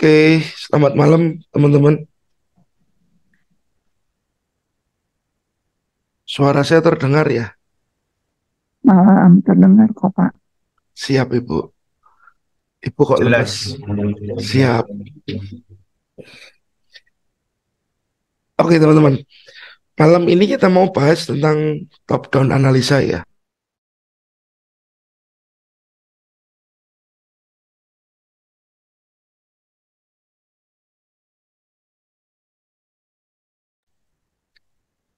Oke, selamat malam teman-teman. Suara saya terdengar ya? Malam terdengar kok Pak. Siap Ibu. Ibu kok lemes? Jelas. Siap. Oke teman-teman, malam ini kita mau bahas tentang top down analisa ya.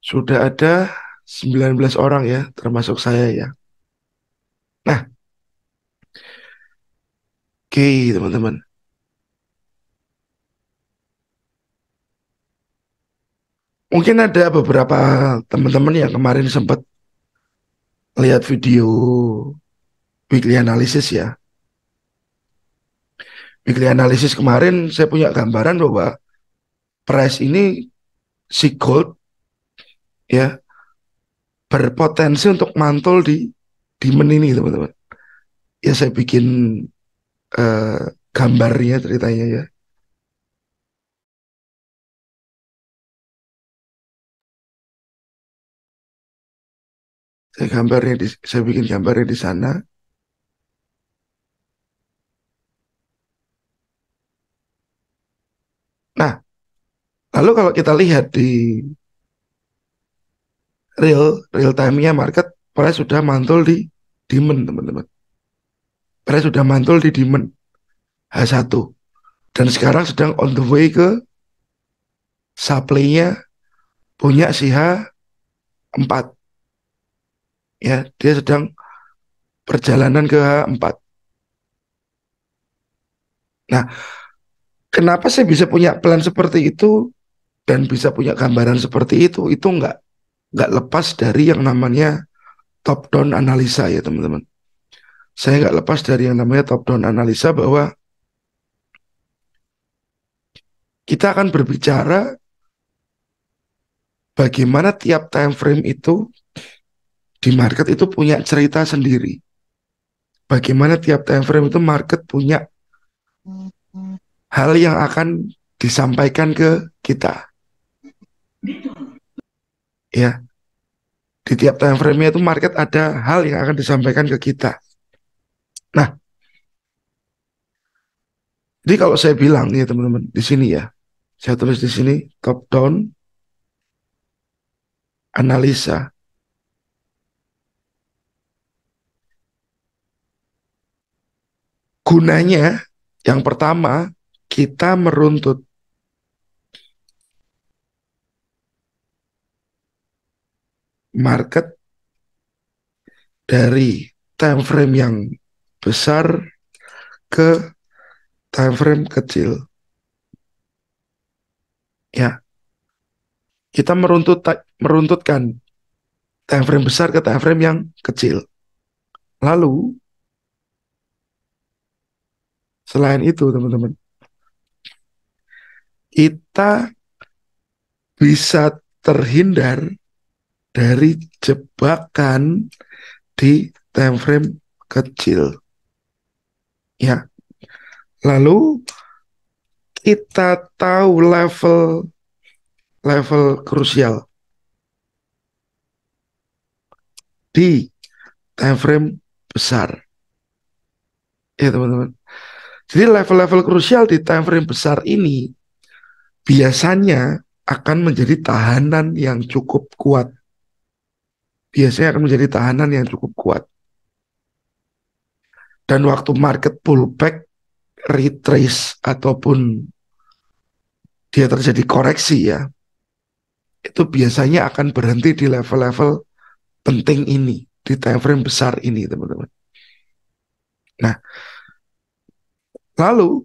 Sudah ada 19 orang ya, termasuk saya ya. Nah, oke teman-teman. Mungkin ada beberapa teman-teman yang kemarin sempat lihat video weekly analysis ya. Weekly analysis kemarin saya punya gambaran bahwa price ini si gold ya berpotensi untuk mantul di demand ini teman-teman. Ya saya bikin eh, gambarnya ceritanya ya. Saya bikin gambarnya di sana. Nah, lalu kalau kita lihat di real time-nya market, price sudah mantul di demand teman-teman. Price sudah mantul di demand H1 dan sekarang sedang on the way ke supply-nya punya si H4 ya. Dia sedang perjalanan ke H4. Nah, kenapa saya bisa punya plan seperti itu dan bisa punya gambaran seperti itu? Itu nggak lepas dari yang namanya top down analisa ya teman-teman. Saya nggak lepas dari yang namanya top down analisa bahwa kita akan berbicara bagaimana tiap time frame itu di market itu punya cerita sendiri. Bagaimana tiap time frame itu market punya hal yang akan disampaikan ke kita. Ya, di tiap time frame itu market ada hal yang akan disampaikan ke kita. Nah, jadi kalau saya bilang nih teman-teman di sini ya, saya tulis di sini top down analisa. Gunanya yang pertama kita meruntut market dari time frame yang besar ke time frame kecil. Ya, kita meruntutkan time frame besar ke time frame yang kecil. Lalu selain itu teman-teman, kita bisa terhindar dari jebakan di time frame kecil. Ya, lalu kita tahu level level krusial di time frame besar. Ya teman-teman. Jadi level-level krusial di time frame besar ini biasanya akan menjadi tahanan yang cukup kuat. Biasanya akan menjadi tahanan yang cukup kuat. Dan waktu market pullback, retrace, ataupun dia terjadi koreksi ya, itu biasanya akan berhenti di level-level penting ini, di time frame besar ini teman-teman. Nah, lalu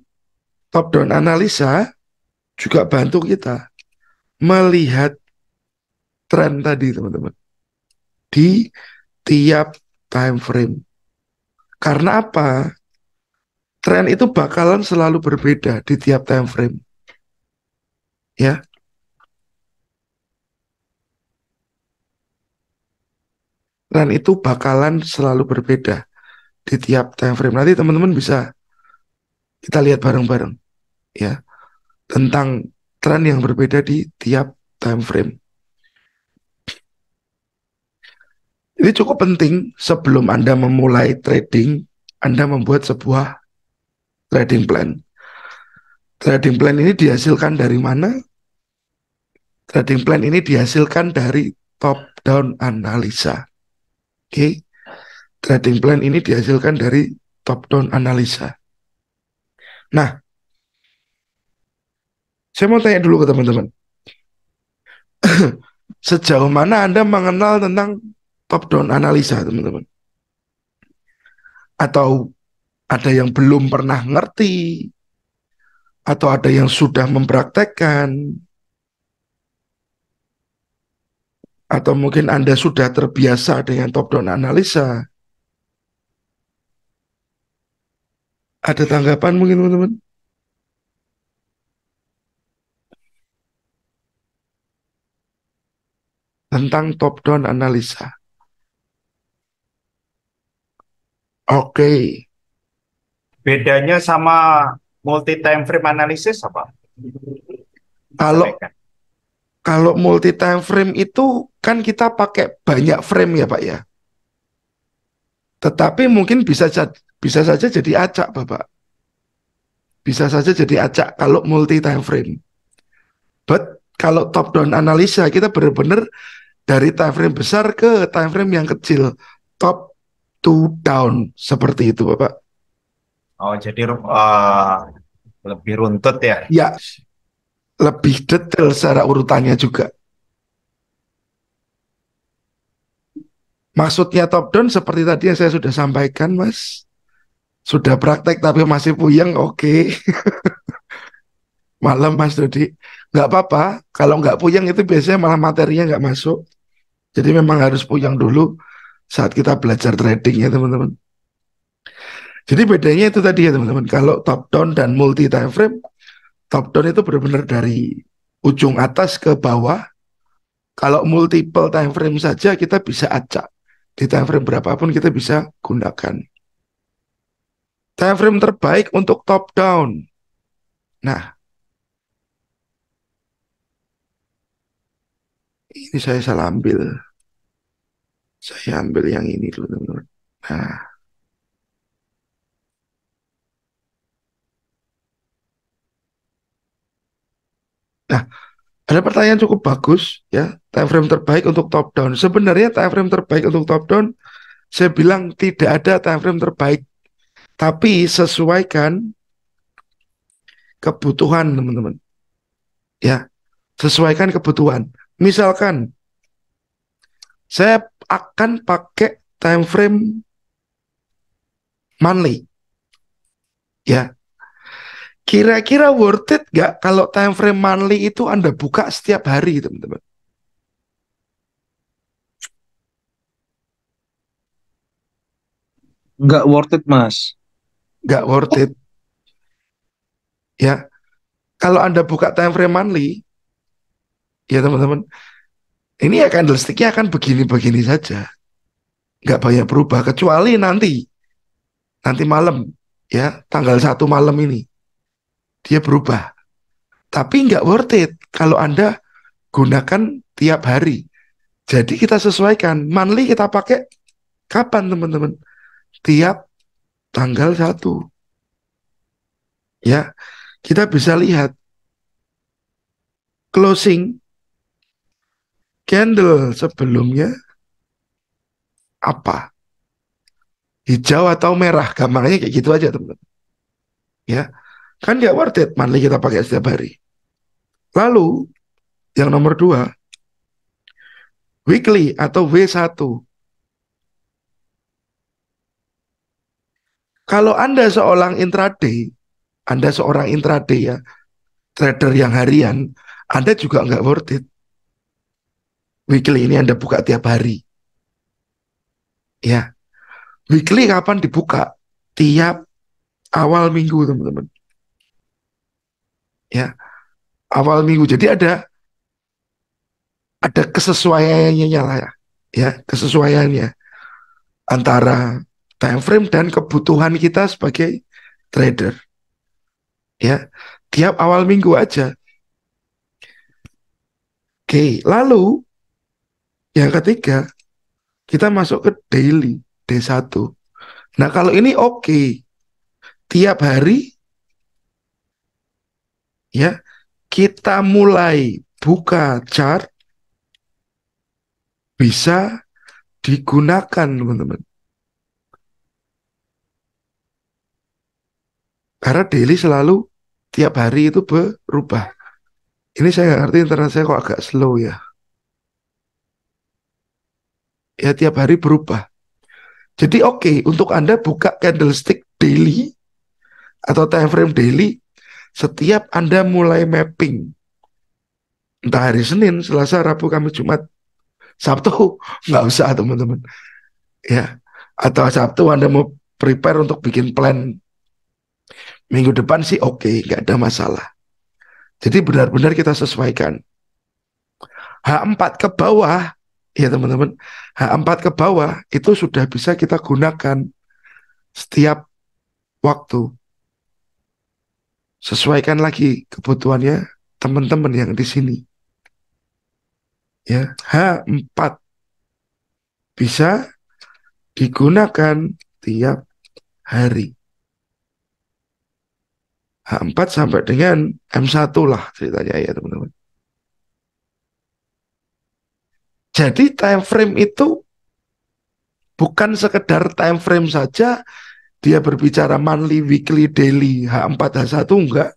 top down analisa juga bantu kita melihat tren tadi teman-teman di tiap time frame. Karena apa? Tren itu bakalan selalu berbeda di tiap time frame. Ya, tren itu bakalan selalu berbeda di tiap time frame. Nanti teman-teman bisa kita lihat bareng-bareng. ya, tentang tren yang berbeda di tiap time frame. Ini cukup penting sebelum Anda memulai trading, Anda membuat sebuah trading plan. Trading plan ini dihasilkan dari mana? Trading plan ini dihasilkan dari top down analisa. Oke, trading plan ini dihasilkan dari top down analisa. Nah, saya mau tanya dulu ke teman-teman. Sejauh mana Anda mengenal tentang top down analisa, teman-teman? Atau ada yang belum pernah ngerti? Atau ada yang sudah mempraktekkan? Atau mungkin Anda sudah terbiasa dengan top down analisa? Ada tanggapan mungkin, teman-teman? Tentang top down analisa. Oke, Bedanya sama multi time frame analysis apa? kalau Sampaikan. kalau multi time frame itu kan kita pakai banyak frame ya Pak ya. Tetapi mungkin bisa saja jadi acak Bapak. Bisa saja jadi acak kalau multi time frame. But kalau top down analisa kita benar-benar dari time frame besar ke time frame yang kecil. Top to down seperti itu Bapak. Oh, jadi lebih runtut ya. Ya, lebih detail secara urutannya juga. Maksudnya top down seperti tadi yang saya sudah sampaikan, Mas. Sudah praktek tapi masih puyeng, oke. Malam, Mas Dodi. Nggak apa-apa, kalau nggak puyeng itu biasanya malah materinya nggak masuk. Jadi memang harus puyeng dulu saat kita belajar trading ya, teman-teman. Jadi bedanya itu tadi ya, teman-teman. Kalau top down dan multi time frame, top down itu benar-benar dari ujung atas ke bawah. Kalau multiple time frame saja kita bisa acak. Di time frame berapapun kita bisa gunakan. Time frame terbaik untuk top down. Nah, ini saya salah ambil. Saya ambil yang ini dulu, teman-teman. Nah, nah, ada pertanyaan cukup bagus ya. Time frame terbaik untuk top down. Sebenarnya time frame terbaik untuk top down, saya bilang tidak ada time frame terbaik. Tapi sesuaikan kebutuhan, teman-teman. Ya, sesuaikan kebutuhan. Misalkan saya akan pakai time frame monthly. Ya, kira-kira worth it nggak kalau time frame monthly itu Anda buka setiap hari, teman-teman? Nggak worth it, Mas. Nggak worth it. Ya, kalau Anda buka time frame monthly, ya teman-teman, ini ya candlestick-nya akan begini-begini saja. Nggak banyak berubah, kecuali nanti malam, ya, tanggal 1 malam ini, dia berubah. Tapi nggak worth it kalau Anda gunakan tiap hari. Jadi kita sesuaikan, monthly kita pakai kapan teman-teman? Tiap tanggal 1. Ya, kita bisa lihat closing candle sebelumnya apa? Hijau atau merah, gampangnya kayak gitu aja teman-teman. Ya, kan nggak worth it monthly kita pakai setiap hari. Lalu yang nomor 2, weekly atau W1. Kalau Anda seorang intraday ya, trader yang harian, Anda juga nggak worth it. Weekly ini Anda buka tiap hari. Ya, weekly kapan dibuka? Tiap awal minggu, teman-teman. Ya, awal minggu. Jadi ada kesesuaiannya lah ya. Ya, kesesuaiannya antara time frame dan kebutuhan kita sebagai trader. ya, tiap awal minggu aja. Oke, lalu yang ketiga kita masuk ke daily D1. Nah, kalau ini oke, tiap hari ya kita mulai buka chart bisa digunakan teman-teman. Karena daily selalu tiap hari itu berubah. Ini saya nggak ngerti, internet saya kok agak slow ya. Ya tiap hari berubah. Jadi oke, untuk Anda buka candlestick daily atau time frame daily setiap Anda mulai mapping. Entah hari Senin, Selasa, Rabu, Kamis, Jumat, Sabtu, nggak usah teman-teman. Ya, atau Sabtu Anda mau prepare untuk bikin plan minggu depan sih oke, nggak ada masalah. Jadi benar-benar kita sesuaikan. H4 ke bawah, ya teman-teman, H4 ke bawah itu sudah bisa kita gunakan setiap waktu. Sesuaikan lagi kebutuhannya teman-teman yang di sini. Ya, H4 bisa digunakan tiap hari. H4 sampai dengan M1 lah ceritanya ya teman-teman. Jadi time frame itu bukan sekedar time frame saja, dia berbicara monthly, weekly, daily, H4, H1 enggak.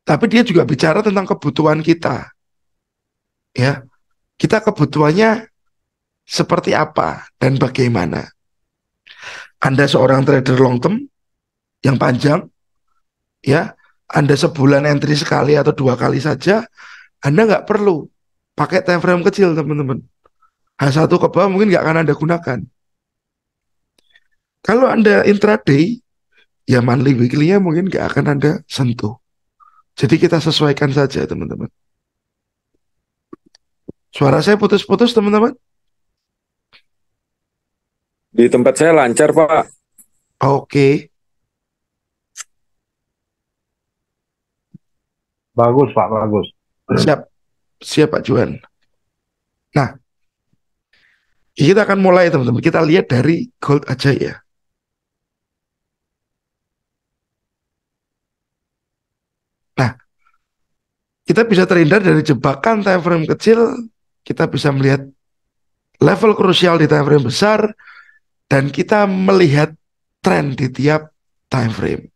Tapi dia juga bicara tentang kebutuhan kita. Ya, kita kebutuhannya seperti apa dan bagaimana. Anda seorang trader long term yang panjang, ya, Anda sebulan entry sekali atau 2 kali saja, Anda nggak perlu pakai time frame kecil teman-teman. H1 ke bawah mungkin nggak akan Anda gunakan. Kalau Anda intraday, ya monthly weekly-nya mungkin nggak akan Anda sentuh. Jadi kita sesuaikan saja teman-teman. Suara saya putus-putus teman-teman? Di tempat saya lancar, Pak. Oke, Bagus, Pak, bagus. siap, siap Pak Juan. Nah, kita akan mulai teman-teman. Kita lihat dari gold aja ya. Nah, kita bisa terhindar dari jebakan time frame kecil. Kita bisa melihat level krusial di time frame besar. Dan kita melihat tren di tiap time frame.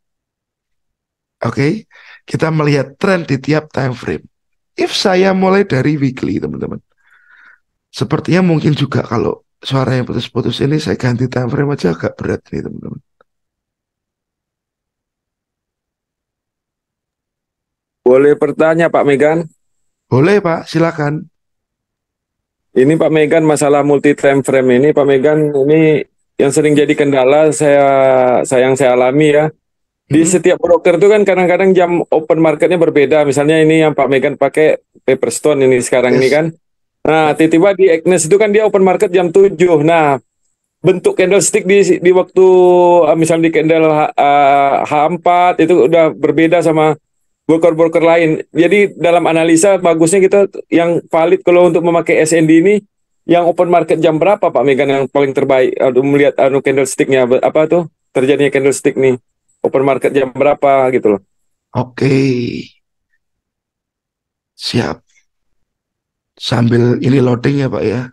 Oke, kita melihat tren di tiap time frame. If saya mulai dari weekly teman-teman. Sepertinya mungkin juga kalau suara yang putus-putus ini saya ganti time frame aja agak berat nih teman-teman. Boleh bertanya, Pak Megan? Boleh Pak, silakan. Ini Pak Megan, masalah multi time frame ini, Pak Megan, ini yang sering jadi kendala yang saya alami ya. Di setiap broker itu kan kadang-kadang jam open marketnya berbeda. Misalnya ini yang Pak Megan pakai Paperstone ini sekarang ini Yes. kan. Nah, tiba-tiba di Agnes itu kan dia open market jam 7. Nah, bentuk candlestick di waktu misalnya di candle H4 itu udah berbeda sama broker-broker lain. Jadi dalam analisa bagusnya kita yang valid kalau untuk memakai SND ini yang open market jam berapa Pak Megan yang paling terbaik melihat candlesticknya apa tuh terjadinya candlestick nih open market jam berapa gitu loh. Oke, siap. Sambil ini loading ya Pak ya.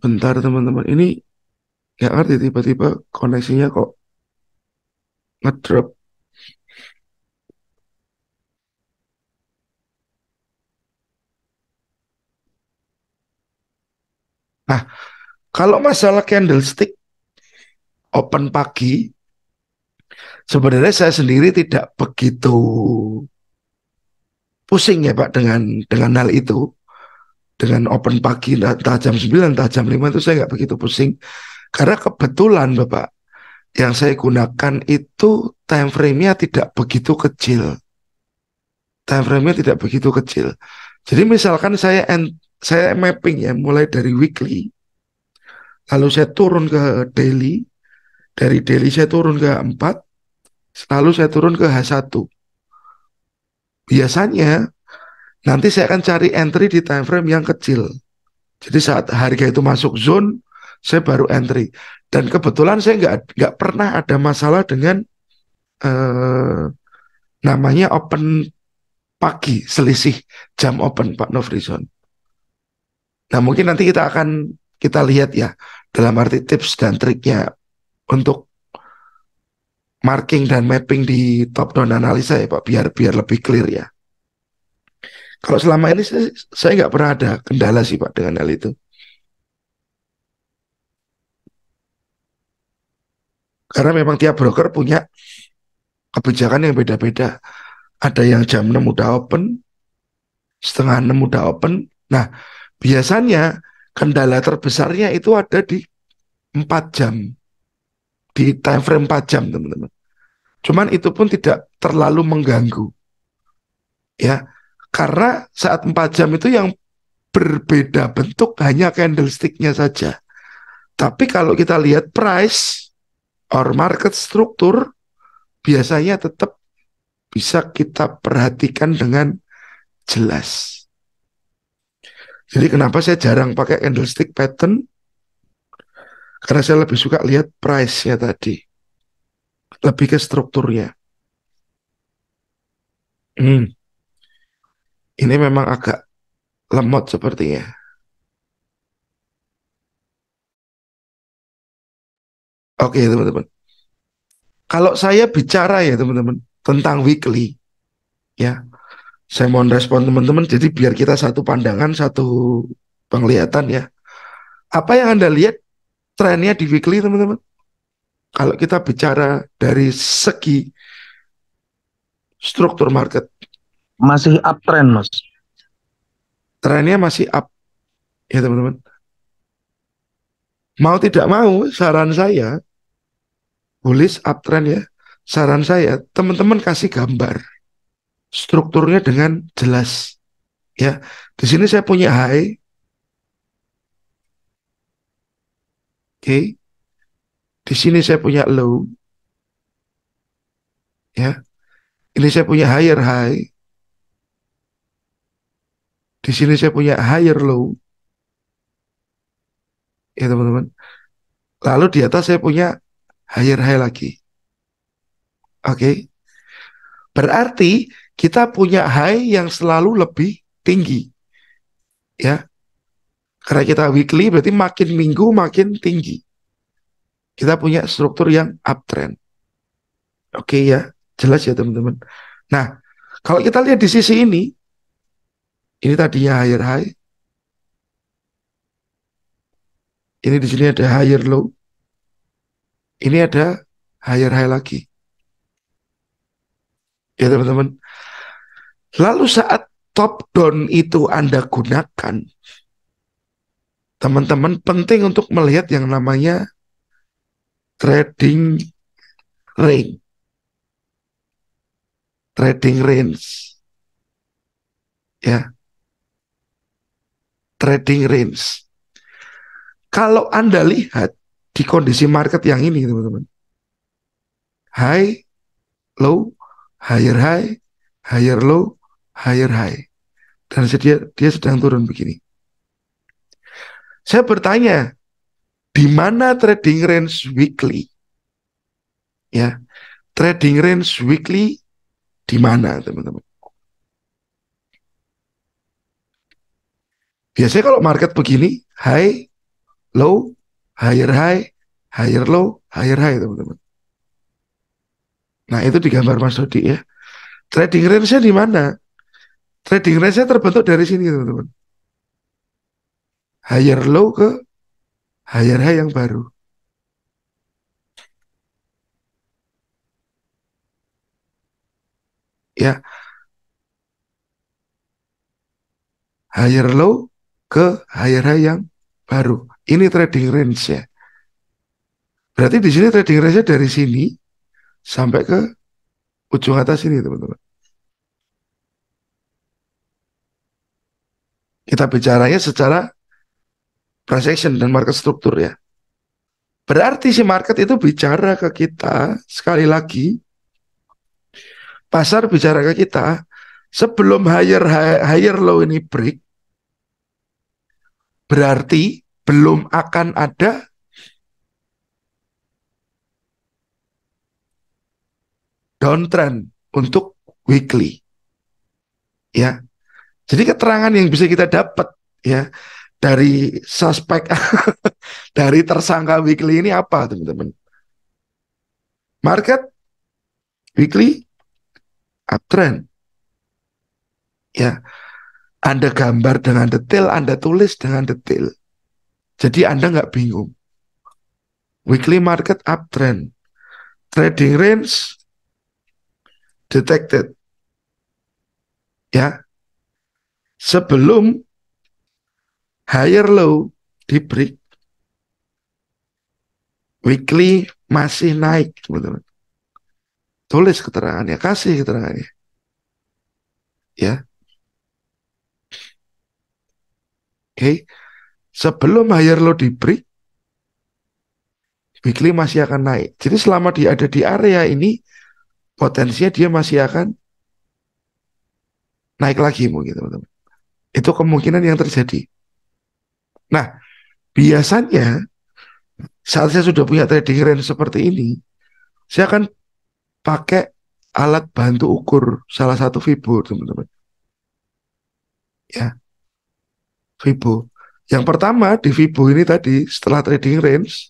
Bentar teman-teman, ini nggak ngerti tiba-tiba koneksinya kok ngedrop. Nah, kalau masalah candlestick open pagi, sebenarnya saya sendiri tidak begitu pusing ya Pak dengan hal itu. Dengan open pagi entah jam 9, entah jam 5 itu saya nggak begitu pusing. Karena kebetulan Bapak, yang saya gunakan itu time frame-nya tidak begitu kecil. Time frame-nya tidak begitu kecil. Jadi misalkan saya saya mapping ya, mulai dari weekly, lalu saya turun ke daily, dari daily saya turun ke 4, lalu saya turun ke H1. Biasanya nanti saya akan cari entry di time frame yang kecil. Jadi saat harga itu masuk zone, saya baru entry. Dan kebetulan saya nggak pernah ada masalah dengan eh, namanya open pagi, selisih jam open Pak Nofrison. Nah mungkin nanti kita lihat ya, dalam arti tips dan triknya untuk marking dan mapping di top down analisa ya Pak, biar biar lebih clear ya. Kalau selama ini saya nggak pernah ada kendala sih Pak dengan hal itu. Karena memang tiap broker punya kebijakan yang beda-beda. Ada yang jam 6 udah open, setengah 6 udah open. Nah, biasanya kendala terbesarnya itu ada di 4 jam. Di time frame 4 jam, teman-teman. Cuman itu pun tidak terlalu mengganggu. Ya, karena saat 4 jam itu yang berbeda bentuk hanya candlestick-nya saja. Tapi kalau kita lihat price or market struktur, biasanya tetap bisa kita perhatikan dengan jelas. Jadi kenapa saya jarang pakai candlestick pattern? Karena saya lebih suka lihat price-nya tadi. Lebih ke strukturnya. Ini memang agak lemot sepertinya. Oke teman-teman. Kalau saya bicara ya teman-teman tentang weekly, ya, saya mohon respon teman-teman. Jadi biar kita satu pandangan, satu penglihatan ya. Apa yang Anda lihat trennya di weekly teman-teman? Kalau kita bicara dari segi struktur market, Masih uptrend, Mas. trennya masih up ya teman-teman. Mau tidak mau, saran saya bullish uptrend ya. Saran saya teman-teman kasih gambar strukturnya dengan jelas ya. Di sini saya punya high, oke. Di sini saya punya low, ya. Ini saya punya higher high. Di sini saya punya higher low, ya teman-teman. Lalu di atas saya punya higher high lagi, oke. Berarti kita punya high yang selalu lebih tinggi, ya. Karena kita weekly, berarti makin minggu makin tinggi. Kita punya struktur yang uptrend. Oke ya, jelas ya teman-teman. Nah, kalau kita lihat di sisi ini tadinya higher high. Ini di sini ada higher low. Ini ada higher high lagi. Ya teman-teman. Lalu saat top down itu Anda gunakan, teman-teman penting untuk melihat yang namanya trading range. Trading range. Ya. Trading range. Kalau Anda lihat di kondisi market yang ini, teman-teman. High, low, higher high, higher low, higher high. Dan dia sedang turun begini. Saya bertanya, di mana trading range weekly? Ya, trading range weekly di mana, teman-teman? Biasanya kalau market begini, high, low, higher low, higher high, teman-teman. Nah, itu di gambar Mas Dodi ya. Trading range-nya di mana? Trading range-nya terbentuk dari sini, teman-teman. Higher low ke higher high yang baru. Ya, higher low ke higher high yang baru. Ini trading range-nya. Berarti di sini trading range-nya dari sini sampai ke ujung atas ini, teman-teman. Kita bicaranya secara price action dan market struktur ya. Berarti si market itu bicara ke kita, sekali lagi, pasar bicara ke kita, sebelum higher low ini break, berarti belum akan ada downtrend untuk weekly. Ya. Jadi keterangan yang bisa kita dapat ya dari suspek dari tersangka weekly ini apa, teman-teman? Market weekly uptrend. Ya, Anda gambar dengan detail, Anda tulis dengan detail. Jadi Anda nggak bingung. Weekly market uptrend. Trading range detected. Ya, sebelum higher low di break, weekly masih naik, teman-teman. Tulis keterangannya, kasih keterangannya. Ya. Oke. Sebelum higher low di break, weekly masih akan naik. Jadi selama dia ada di area ini, potensinya dia masih akan naik lagi mungkin, teman-teman. Itu kemungkinan yang terjadi. Nah, biasanya saat saya sudah punya trading range seperti ini, saya akan pakai alat bantu ukur salah satu Fibo, teman-teman. Ya, Fibo. Yang pertama di Fibo ini tadi, setelah trading range,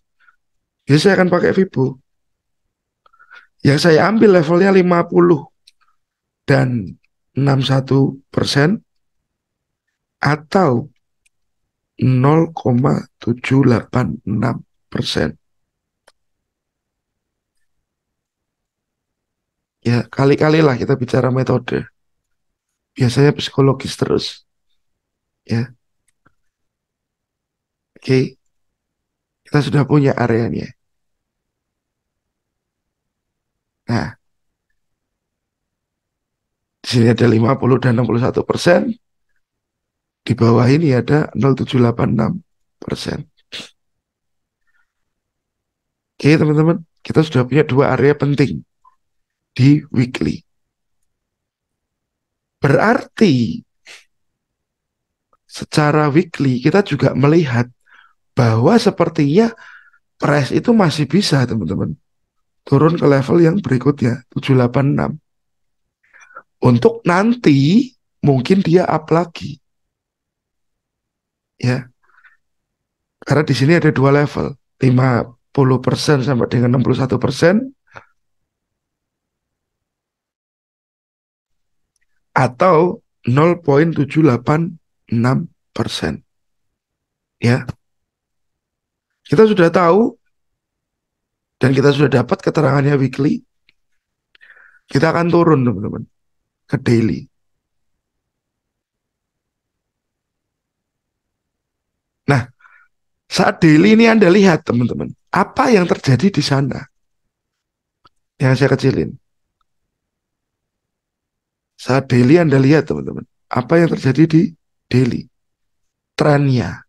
ya saya akan pakai Fibo. Yang saya ambil levelnya 50 dan 61% atau 0,786%. Ya, kali-kali lah kita bicara metode. Biasanya psikologis terus. Ya, oke. Kita sudah punya areanya. Nah, di sini ada 50 dan 61%. Di bawah ini ada 0,786%. Oke, teman-teman. Kita sudah punya dua area penting di weekly. Berarti secara weekly kita juga melihat bahwa sepertinya price itu masih bisa, teman-teman, turun ke level yang berikutnya 786. Untuk nanti mungkin dia up lagi. Ya. Karena di sini ada dua level, 50% sampai dengan 61% atau 0,786%. Ya. Kita sudah tahu dan kita sudah dapat keterangannya weekly. Kita akan turun, teman-teman, ke daily. Nah, saat daily ini Anda lihat, teman-teman, apa yang terjadi di sana? Yang saya kecilin. Saat daily Anda lihat, teman-teman, apa yang terjadi di daily? Trennya.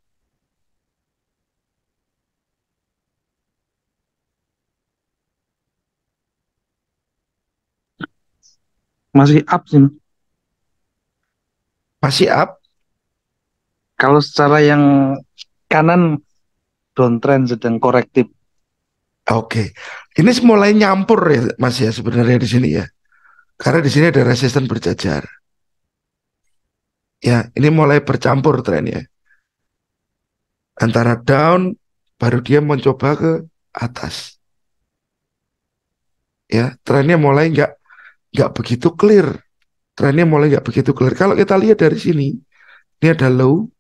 Masih up sih, Mas. Masih up. Kalau secara yang kanan downtrend sedang korektif. Oke. Ini mulai nyampur ya, Mas, ya, sebenarnya di sini ya. Karena di sini ada resisten berjajar. Ya, ini mulai bercampur trennya. Antara down, baru dia mencoba ke atas. Ya, trennya mulai nggak begitu clear. Trennya mulai nggak begitu clear. Kalau kita lihat dari sini, ini ada low.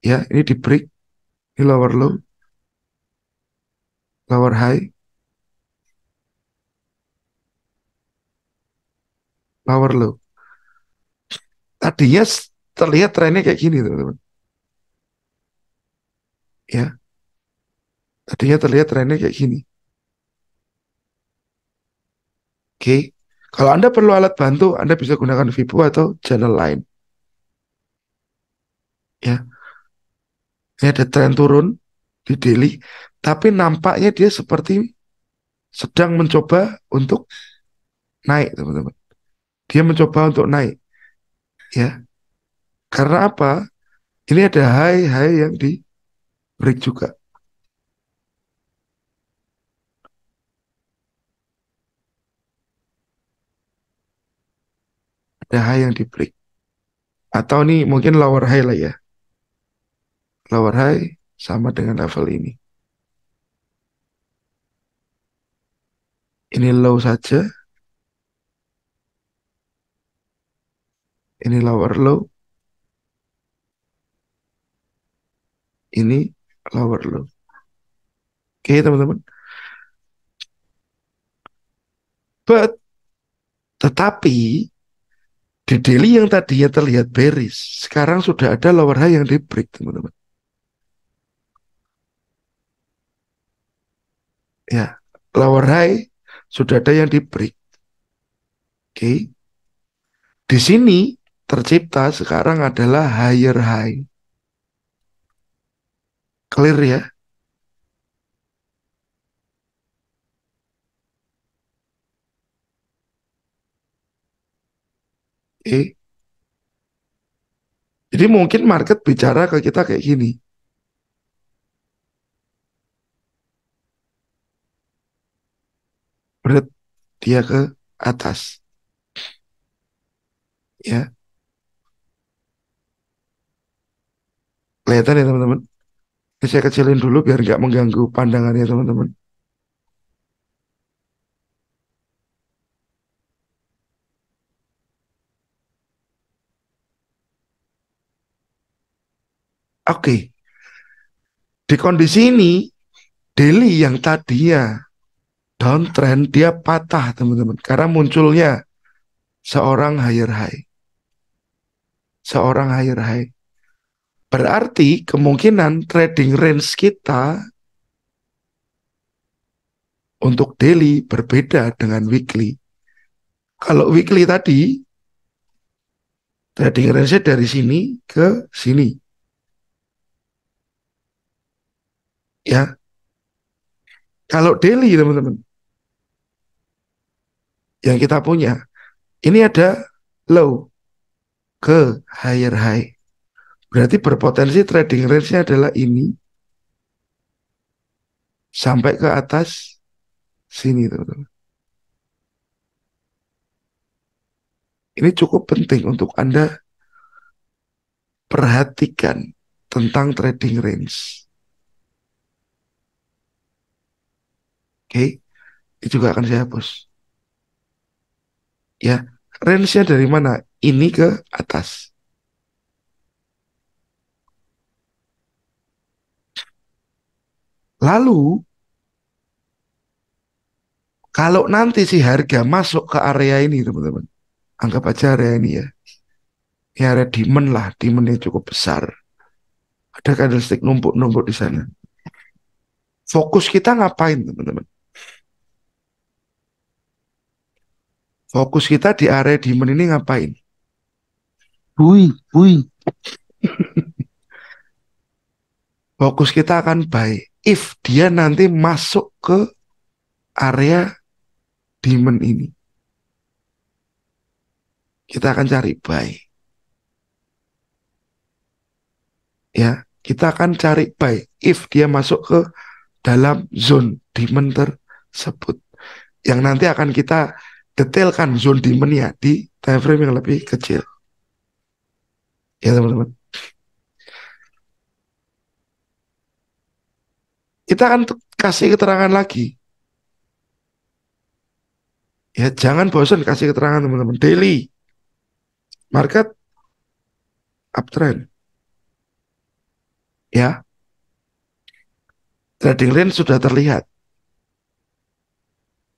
Ya, ini di break. Ini lower low. Lower high. Lower low. Tadinya terlihat trennya kayak gini, teman-teman. Ya, tadinya terlihat trennya kayak gini. Oke. Kalau Anda perlu alat bantu, Anda bisa gunakan Fibo atau channel line. Ya, ini ada tren turun di daily, tapi nampaknya dia seperti sedang mencoba untuk naik, teman-teman. Dia mencoba untuk naik, ya. Karena apa? Ini ada high yang di break juga. Ada high yang di break. Atau ini mungkin lower high lah ya. Lower high sama dengan level ini. Ini low saja. Ini lower low. Ini lower low. Oke, teman-teman. Tetapi di daily yang tadinya terlihat bearish, sekarang sudah ada lower high yang di break, teman-teman. Ya, lower high sudah ada yang di break. Oke. Di sini tercipta sekarang adalah higher high. Clear ya? Oke. Jadi mungkin market bicara ke kita kayak gini. Berat dia ke atas. Ya, kelihatan ya teman-teman. Ini saya kecilin dulu biar nggak mengganggu pandangannya teman-teman. Oke, di kondisi ini daily yang tadinya downtrend dia patah teman-teman. Karena munculnya seorang higher high. Seorang higher high. Berarti kemungkinan trading range kita untuk daily berbeda dengan weekly. Kalau weekly tadi trading range-nya dari sini ke sini. Ya. Kalau daily teman-teman yang kita punya, ini ada low ke higher high. Berarti berpotensi trading range-nya adalah ini sampai ke atas sini teman-teman. Ini cukup penting untuk Anda perhatikan tentang trading range. Oke, ini juga akan saya hapus. Ya, range-nya dari mana? Ini ke atas. Lalu, kalau nanti si harga masuk ke area ini, teman-teman, anggap aja area ini ya. Ini area demand lah, demand yang cukup besar. Ada candlestick numpuk-numpuk di sana. Fokus kita ngapain, teman-teman? Fokus kita di area demand ini ngapain? Bui. Fokus kita akan buy. If dia nanti masuk ke area demand ini, kita akan cari buy. Ya, kita akan cari buy. If dia masuk ke dalam zone demand tersebut, yang nanti akan kita detailkan zone demand-nya di time frame yang lebih kecil. Ya teman-teman. Kita akan kasih keterangan lagi. Ya jangan bosan kasih keterangan teman-teman. Daily market uptrend. Ya. Trading range sudah terlihat.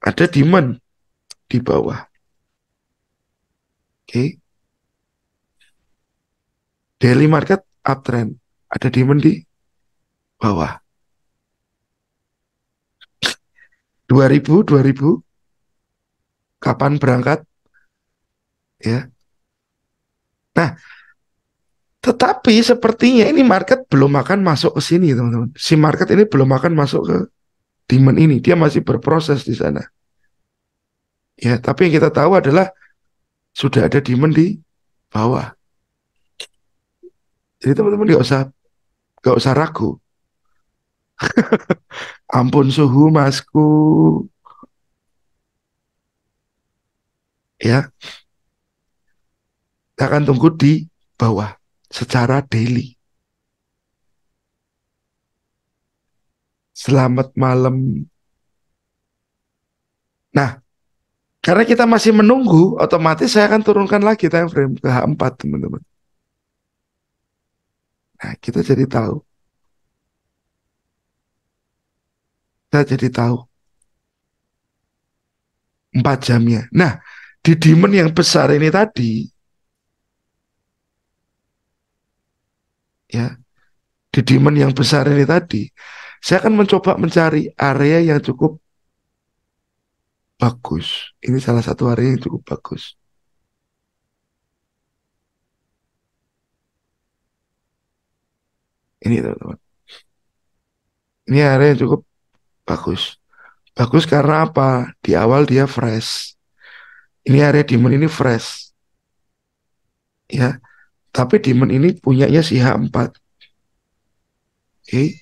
Ada demand di bawah. Oke. Daily market uptrend. Ada demand di bawah. 2000 kapan berangkat? Ya. Nah, Tetapi sepertinya ini market belum akan masuk ke sini, teman-teman. Si market ini belum akan masuk ke demand ini, dia masih berproses di sana. Ya, tapi yang kita tahu adalah sudah ada demand di bawah. Jadi teman-teman nggak usah ragu. Ampun suhu masku, ya, kita akan tunggu di bawah secara daily. Selamat malam. Nah, karena kita masih menunggu, otomatis saya akan turunkan lagi time frame ke H4, teman-teman. Nah, kita jadi tahu. Kita jadi tahu 4 jamnya. Nah, di demand yang besar ini tadi, ya, di demand yang besar ini tadi, saya akan mencoba mencari area yang cukup bagus. Ini salah satu area yang cukup bagus. Ini teman-teman. Ini area yang cukup bagus. Bagus karena apa? Di awal dia fresh. Ini area demand ini fresh. Ya. Tapi demand ini punyanya si H4. Oke.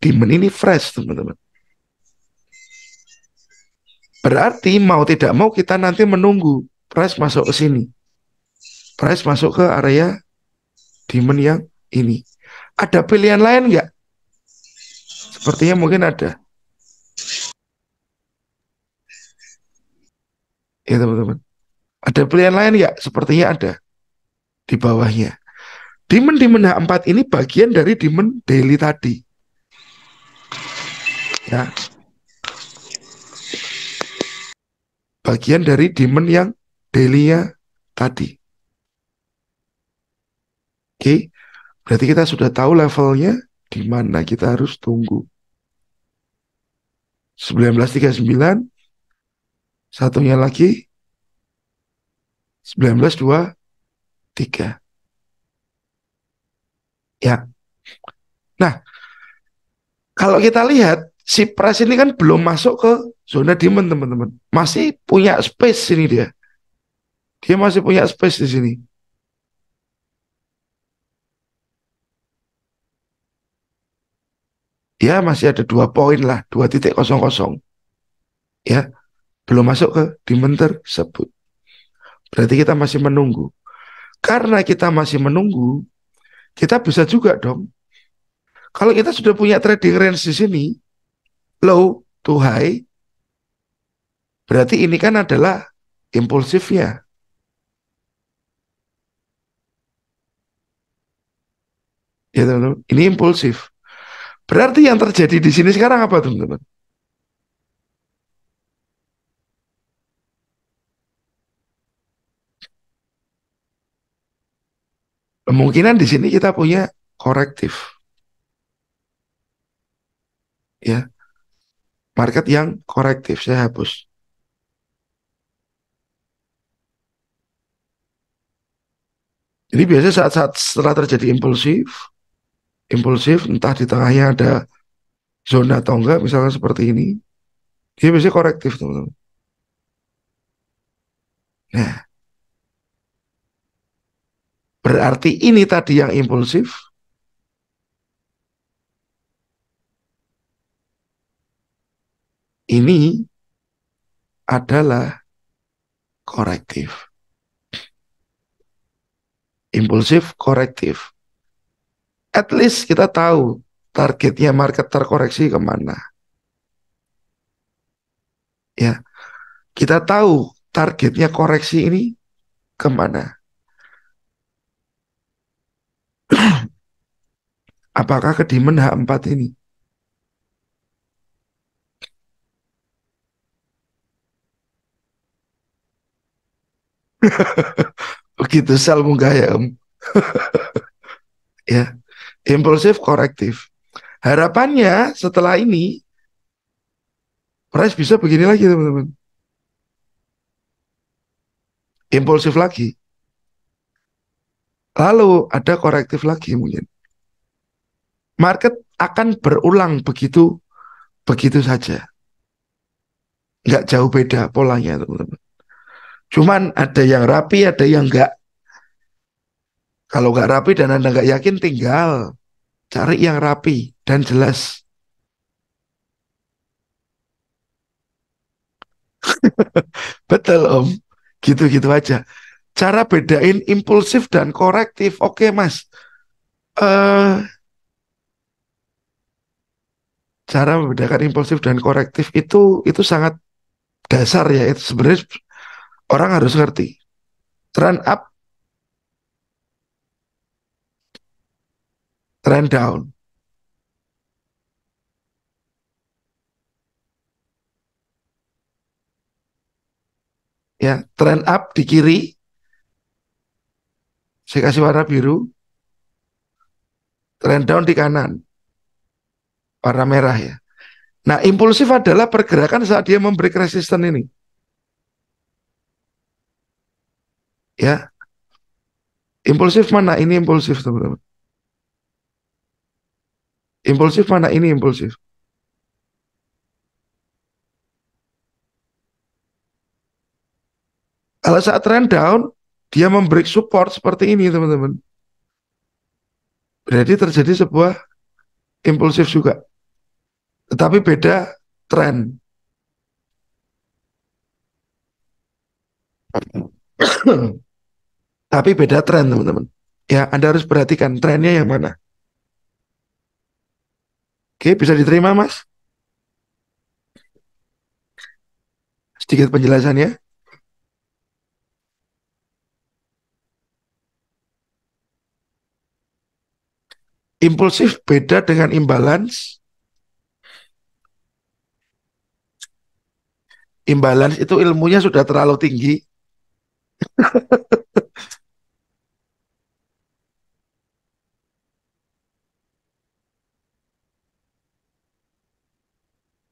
Demand ini fresh, teman-teman. Berarti mau tidak mau kita nanti menunggu price masuk ke sini. Price masuk ke area demand yang ini. Ada pilihan lain nggak? Sepertinya mungkin ada. Ya teman-teman. Ada pilihan lain nggak? Sepertinya ada. Di bawahnya. Demand H4 ini bagian dari demand daily tadi. Ya. Bagian dari demand yang daily-nya tadi. Oke. Berarti kita sudah tahu levelnya di mana kita harus tunggu. 19.39, satunya lagi 19.23. Ya. Nah, kalau kita lihat si price ini kan belum masuk ke zona demand, teman-teman. Masih punya space ini dia. Dia masih punya space di sini. Ya, masih ada 2 poin lah, 2.00. Ya, belum masuk ke demand tersebut. Berarti kita masih menunggu. Karena kita masih menunggu, kita bisa juga dong. Kalau kita sudah punya trading range di sini, low to high, berarti ini kan adalah impulsifnya. Ya teman-teman, ini impulsif. Berarti yang terjadi di sini sekarang apa teman-teman? Kemungkinan di sini kita punya korektif. Ya. Market yang korektif, saya hapus. Jadi biasanya saat-saat setelah terjadi impulsif, entah di tengahnya ada zona atau enggak, misalkan seperti ini, dia biasanya korektif, teman-teman. Nah, berarti ini tadi yang impulsif, ini adalah korektif. Impulsif, korektif. At least kita tahu targetnya market terkoreksi kemana. Ya, kita tahu targetnya koreksi ini kemana. Apakah ke demand H4 ini? Begitu sel munggah ya Om. Ya, impulsif korektif. Harapannya setelah ini price bisa begini lagi teman-teman. impulsif lagi, lalu ada korektif lagi mungkin. Market akan berulang begitu begitu saja, nggak jauh beda polanya teman-teman. Cuman ada yang rapi, ada yang nggak. Kalau nggak rapi dan Anda nggak yakin, tinggal cari yang rapi dan jelas. Betul Om, gitu-gitu aja. Cara bedain impulsif dan korektif, oke Mas. eh Cara membedakan impulsif dan korektif itu sangat dasar ya. Itu sebenarnya orang harus ngerti. Trend up, trend down. Ya, trend up di kiri, saya kasih warna biru. Trend down di kanan, warna merah ya. Nah, impulsif adalah pergerakan saat dia membreak resisten ini. Ya, impulsif mana? Ini impulsif, teman-teman. Impulsif mana? Ini impulsif. Kalau saat trend down, dia membreak support seperti ini, teman-teman. Berarti terjadi sebuah impulsif juga. Tetapi beda trend. Tapi beda tren, teman-teman. Ya, Anda harus perhatikan trennya yang mana. Oke, bisa diterima, Mas? Sedikit penjelasannya. Impulsif beda dengan imbalance. Imbalance itu ilmunya sudah terlalu tinggi.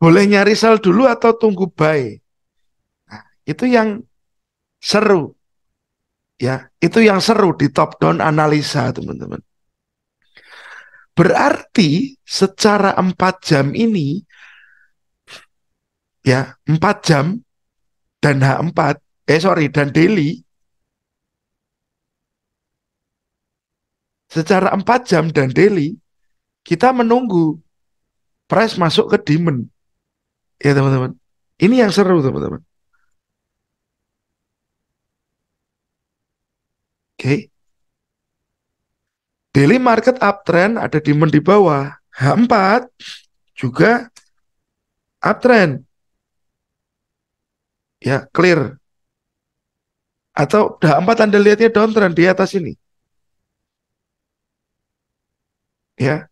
Boleh nyari sell dulu atau tunggu buy. Nah, itu yang seru. Ya, itu yang seru di top down analisa, teman-teman. Berarti secara 4 jam ini, ya, 4 jam dan H4, dan daily, secara 4 jam dan daily, kita menunggu price masuk ke demand. Ya, teman-teman. Ini yang seru, teman-teman. Oke. Daily market uptrend, ada demand di bawah. H4 juga uptrend. Ya, clear. Atau H4 Anda lihatnya downtrend di atas ini. Ya.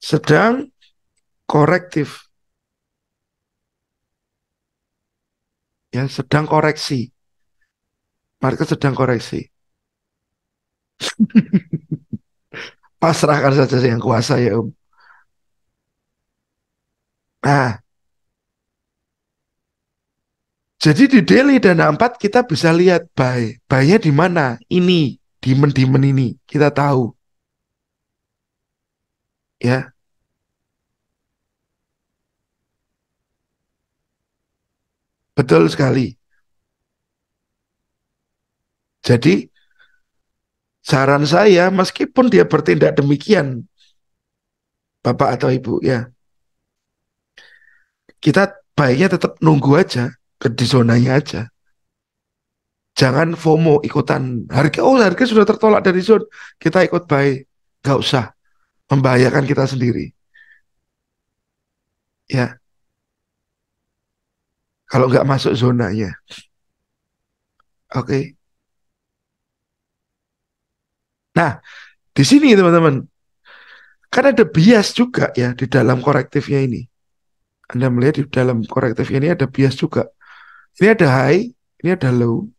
Sedang korektif. Ya, sedang koreksi. Market sedang koreksi. Pasrahkan saja yang kuasa ya Om. Nah, jadi di daily dan H4 kita bisa lihat buy. Buy-nya di mana? Ini, demand ini. Kita tahu. Ya, betul sekali. Jadi saran saya, meskipun dia bertindak demikian, Bapak atau Ibu, ya, kita baiknya tetap nunggu aja, ke di zonanya aja. Jangan FOMO ikutan harga. Oh, harga sudah tertolak dari zone, kita ikut buy. Gak usah, membahayakan kita sendiri. Ya, kalau nggak masuk zonanya. Oke. Nah, di sini teman-teman, kan ada bias juga ya di dalam korektifnya ini. Anda melihat di dalam korektif ini ada bias juga. Ini ada high, ini ada low,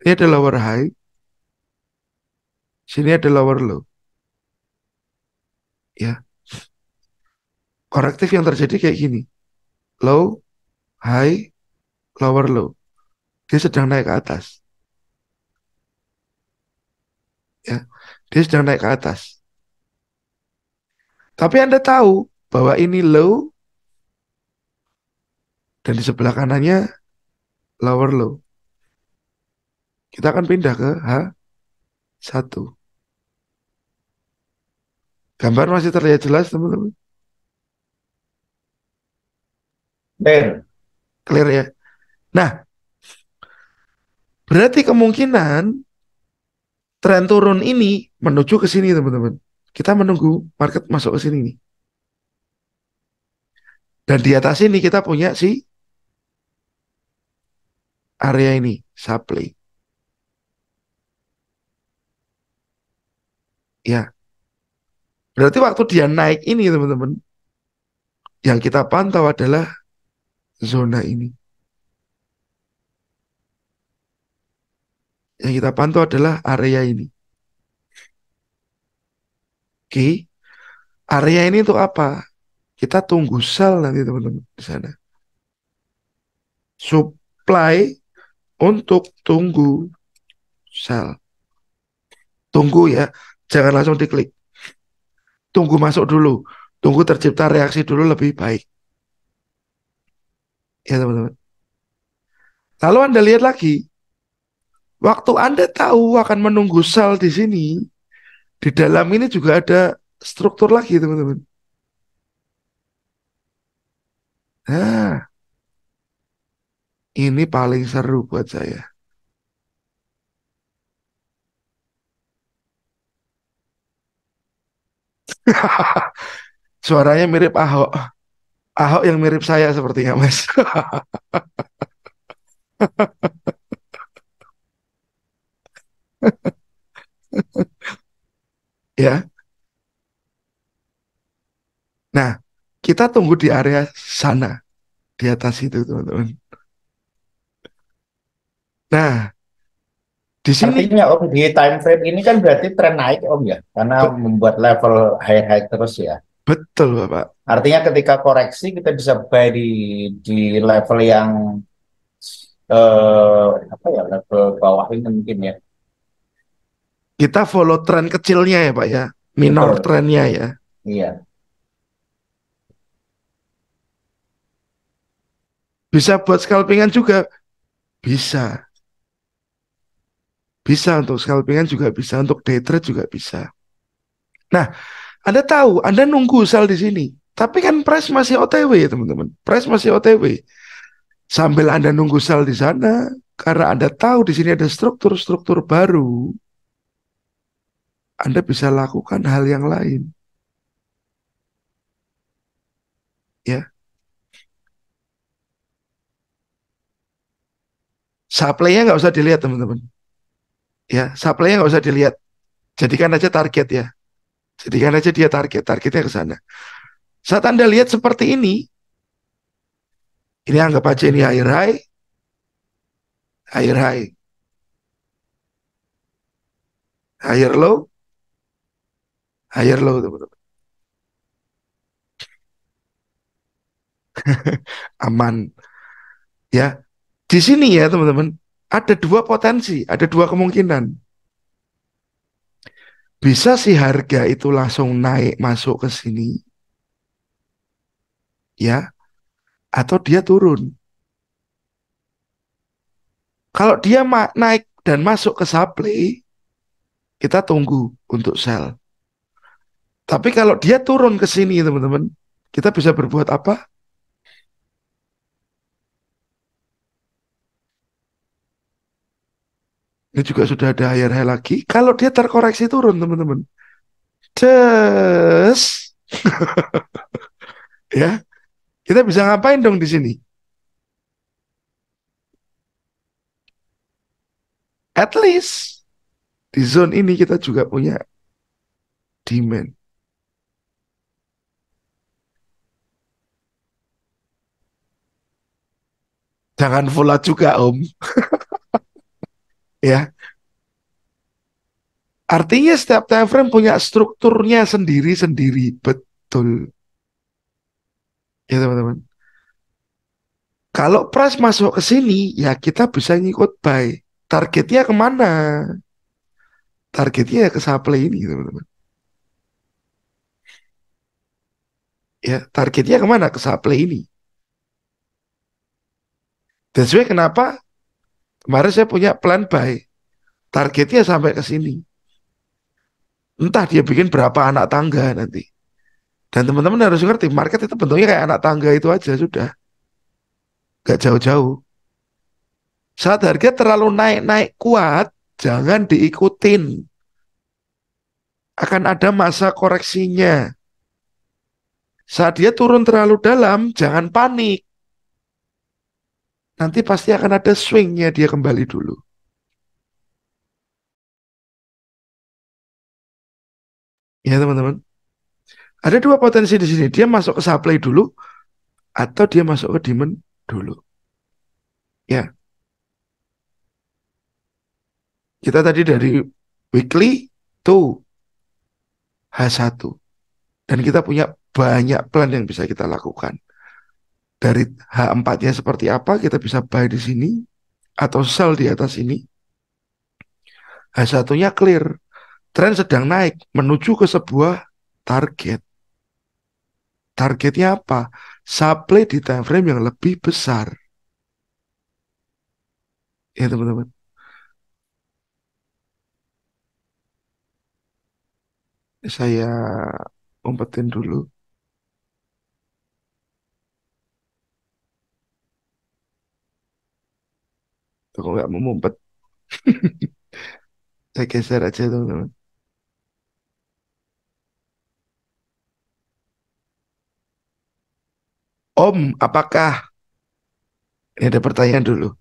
ini ada lower high, sini ada lower low. Ya, korektif yang terjadi kayak gini. low, high, lower low. Dia sedang naik ke atas. Ya, dia sedang naik ke atas. Tapi Anda tahu bahwa ini low dan di sebelah kanannya lower low. Kita akan pindah ke H1. Gambar masih terlihat jelas, teman-teman? Clear. Clear ya? Nah, berarti kemungkinan tren turun ini menuju ke sini, teman-teman. Kita menunggu market masuk ke sini nih. Dan di atas ini kita punya si area ini, supply. Ya, berarti waktu dia naik ini, teman-teman, yang kita pantau adalah zona ini. Yang kita pantau adalah area ini. Oke, area ini untuk apa? Kita tunggu sell nanti, teman-teman, di sana. Supply untuk tunggu sell. Tunggu ya, jangan langsung diklik. Tunggu masuk dulu. Tunggu tercipta reaksi dulu lebih baik. Ya, teman-teman. Lalu Anda lihat lagi, waktu Anda tahu akan menunggu sell di sini, di dalam ini juga ada struktur lagi, teman-teman. Nah, ini paling seru buat saya. Suaranya mirip Ahok. Ahok yang mirip saya sepertinya, Mas. Ya. Nah, kita tunggu di area sana, di atas itu, teman-teman. Nah, di sini Artinya Om di time frame ini kan berarti tren naik Om ya, karena be- membuat level high terus ya. betul, Bapak. Artinya ketika koreksi kita bisa buy di level yang apa ya, level bawah ini mungkin ya. Kita follow tren kecilnya ya, Pak ya. Minor Betul. trennya ya. Iya. Bisa buat scalpingan juga. Bisa. Bisa untuk scalpingan juga bisa. Untuk day trade juga bisa. Nah, Anda tahu, Anda nunggu sell di sini. Tapi kan price masih OTW ya, teman-teman. Price masih OTW. Sambil Anda nunggu sell di sana, karena Anda tahu di sini ada struktur-struktur baru, Anda bisa lakukan hal yang lain. Ya. Supply-nya nggak usah dilihat, teman-teman. Ya, supply-nya nggak usah dilihat. Jadikan aja target ya. Jadikan aja dia targetnya ke sana. Saat Anda lihat seperti ini anggap aja ini higher high, higher low, higher low, teman-teman. Aman. Ya, di sini ya, teman-teman, ada dua potensi, ada dua kemungkinan. Bisa si harga itu langsung naik masuk ke sini, ya, atau dia turun. Kalau dia naik dan masuk ke supply, kita tunggu untuk sell. Tapi kalau dia turun ke sini, teman-teman, kita bisa berbuat apa? Ini juga sudah ada higher high lagi. Kalau dia terkoreksi turun, teman-teman. Ces. Ya, kita bisa ngapain dong di sini? At least di zone ini kita juga punya demand. Jangan full out juga, Om. Ya. Artinya setiap time frame punya strukturnya sendiri-sendiri. Betul. Ya, teman-teman. Kalau price masuk ke sini, ya kita bisa ngikut buy. Targetnya kemana? Targetnya ya ke supply ini, teman-teman. Ya, targetnya kemana? Ke supply ini. That's why kenapa kemarin saya punya plan buy. Targetnya sampai ke sini. Entah dia bikin berapa anak tangga nanti. Dan teman-teman harus ngerti, market itu bentuknya kayak anak tangga itu aja, sudah. Gak jauh-jauh. Saat harga terlalu naik-naik kuat, jangan diikutin. Akan ada masa koreksinya. Saat dia turun terlalu dalam, jangan panik. Nanti pasti akan ada swingnya dia kembali dulu. Ya teman-teman. Ada dua potensi di sini. Dia masuk ke supply dulu, atau dia masuk ke demand dulu. Ya, kita tadi dari weekly to H1. Dan kita punya banyak plan yang bisa kita lakukan. Dari H4-nya seperti apa, kita bisa buy di sini, atau sell di atas ini. H1-nya clear. Tren sedang naik menuju ke sebuah target. Targetnya apa? Supply di time frame yang lebih besar. Ya teman-teman. Saya umpetin dulu. Kok nggak mau mumpet? Saya geser aja teman-teman. Om, apakah? Ini ada pertanyaan dulu.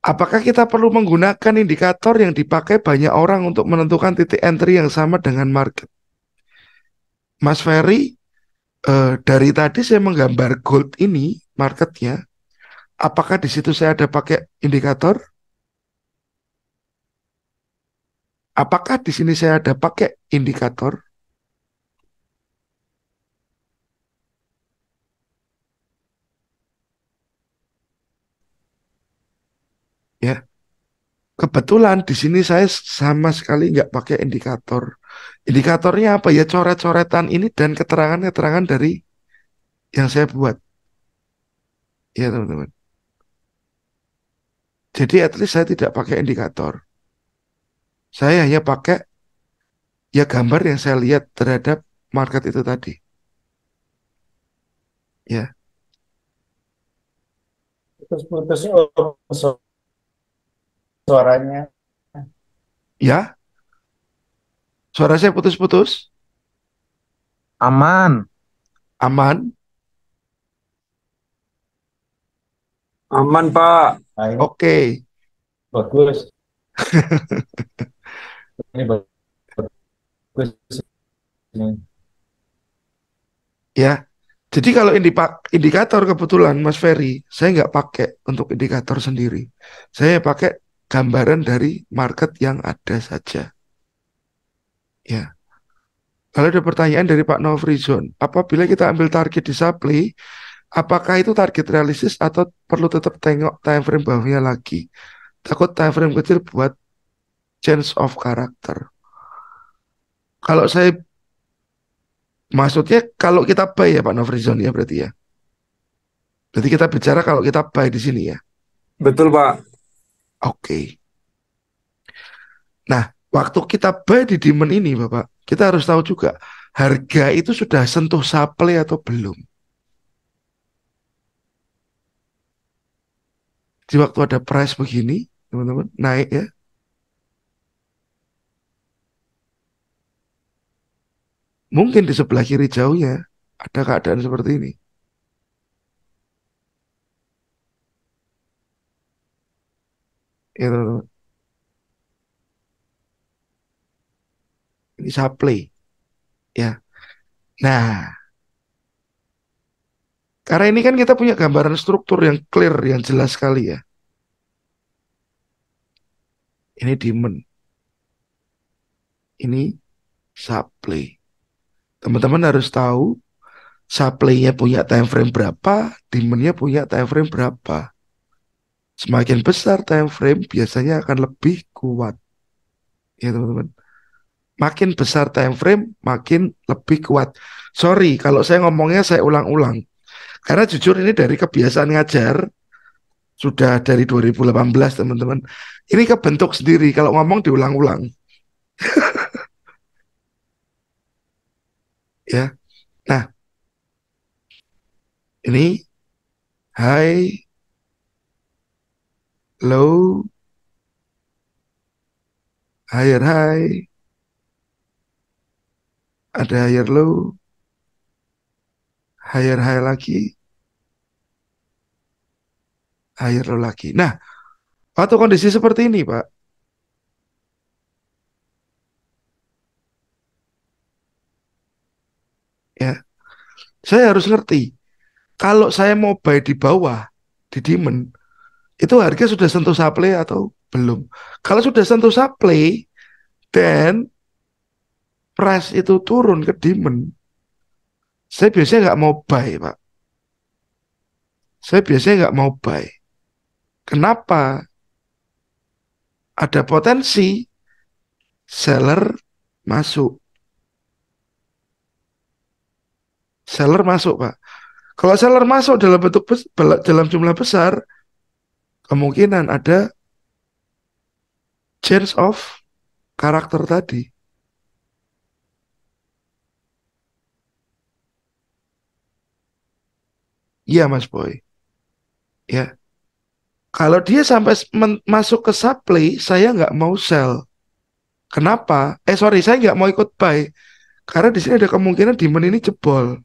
Apakah kita perlu menggunakan indikator yang dipakai banyak orang untuk menentukan titik entry yang sama dengan market? Mas Ferry, dari tadi saya menggambar gold ini, marketnya. Apakah di situ saya ada pakai indikator? Apakah di sini saya ada pakai indikator? Ya, kebetulan di sini saya sama sekali nggak pakai indikator. Indikatornya apa ya? Coret-coretan ini dan keterangan-keterangan dari yang saya buat. Ya teman-teman. Jadi at least saya tidak pakai indikator. Saya hanya pakai ya gambar yang saya lihat terhadap market itu tadi. Ya, Putus-putus suaranya. ya. Suara saya putus-putus. Aman. Aman. Aman, Pak. Nah, ini Oke. bagus. Ini bagus. Ini. Ya. Jadi kalau indikator kebetulan Mas Ferry, saya nggak pakai untuk indikator sendiri. Saya pakai gambaran dari market yang ada saja. Ya. Kalau ada pertanyaan dari Pak Novrizon, apabila kita ambil target di supply, apakah itu target realistis atau perlu tetap tengok time frame bawahnya lagi? Takut time frame kecil buat change of character. Kalau saya maksudnya kalau kita buy ya Pak Novrizon ya berarti ya. Berarti kita bicara kalau kita buy di sini ya. Betul, Pak. Oke. Nah, waktu kita buy di demand ini Bapak, kita harus tahu juga harga itu sudah sentuh supply atau belum. Di waktu ada price begini, teman-teman, naik ya. Mungkin di sebelah kiri jauhnya ada keadaan seperti ini. Ya, teman-teman. Ini supply. Ya. Nah, karena ini kan kita punya gambaran struktur yang clear, yang jelas sekali ya. Ini demand. Ini supply. Teman-teman harus tahu supply-nya punya time frame berapa, demand-nya punya time frame berapa. Semakin besar time frame biasanya akan lebih kuat. Ya teman-teman. Makin besar time frame, makin lebih kuat. Sorry, kalau saya ngomongnya saya ulang-ulang. Karena jujur ini dari kebiasaan ngajar, sudah dari 2018 teman-teman. Ini kebentuk sendiri, kalau ngomong diulang-ulang. Ya, nah ini high, low, higher high, ada higher low, higher high lagi, higher low lagi. Nah, waktu kondisi seperti ini, Pak, ya, saya harus ngerti. Kalau saya mau buy di bawah, di demand, itu harga sudah sentuh supply atau belum? Kalau sudah sentuh supply, dan price itu turun ke demand, saya biasanya nggak mau buy, Pak. Saya biasanya nggak mau buy. Kenapa? Ada potensi seller masuk. Seller masuk, Pak. Kalau seller masuk dalam bentuk dalam jumlah besar, kemungkinan ada change of karakter tadi. Iya, Mas Boy. Ya. Kalau dia sampai masuk ke supply, saya nggak mau sell. Kenapa? Sorry, saya nggak mau ikut buy. Karena di sini ada kemungkinan demand ini jebol.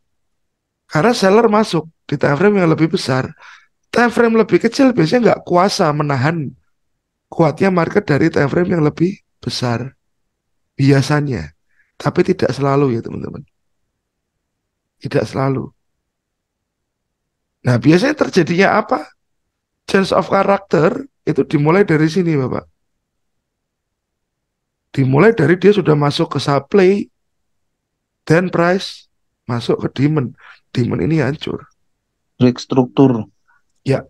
Karena seller masuk di time frame yang lebih besar. Time frame lebih kecil biasanya nggak kuasa menahan kuatnya market dari time frame yang lebih besar. Biasanya. Tapi tidak selalu ya teman-teman. Tidak selalu. Nah biasanya terjadinya apa? Change of character itu dimulai dari sini Bapak. Dimulai dari dia sudah masuk ke supply dan price masuk ke demand. Demand ini hancur. Break struktur. Ya,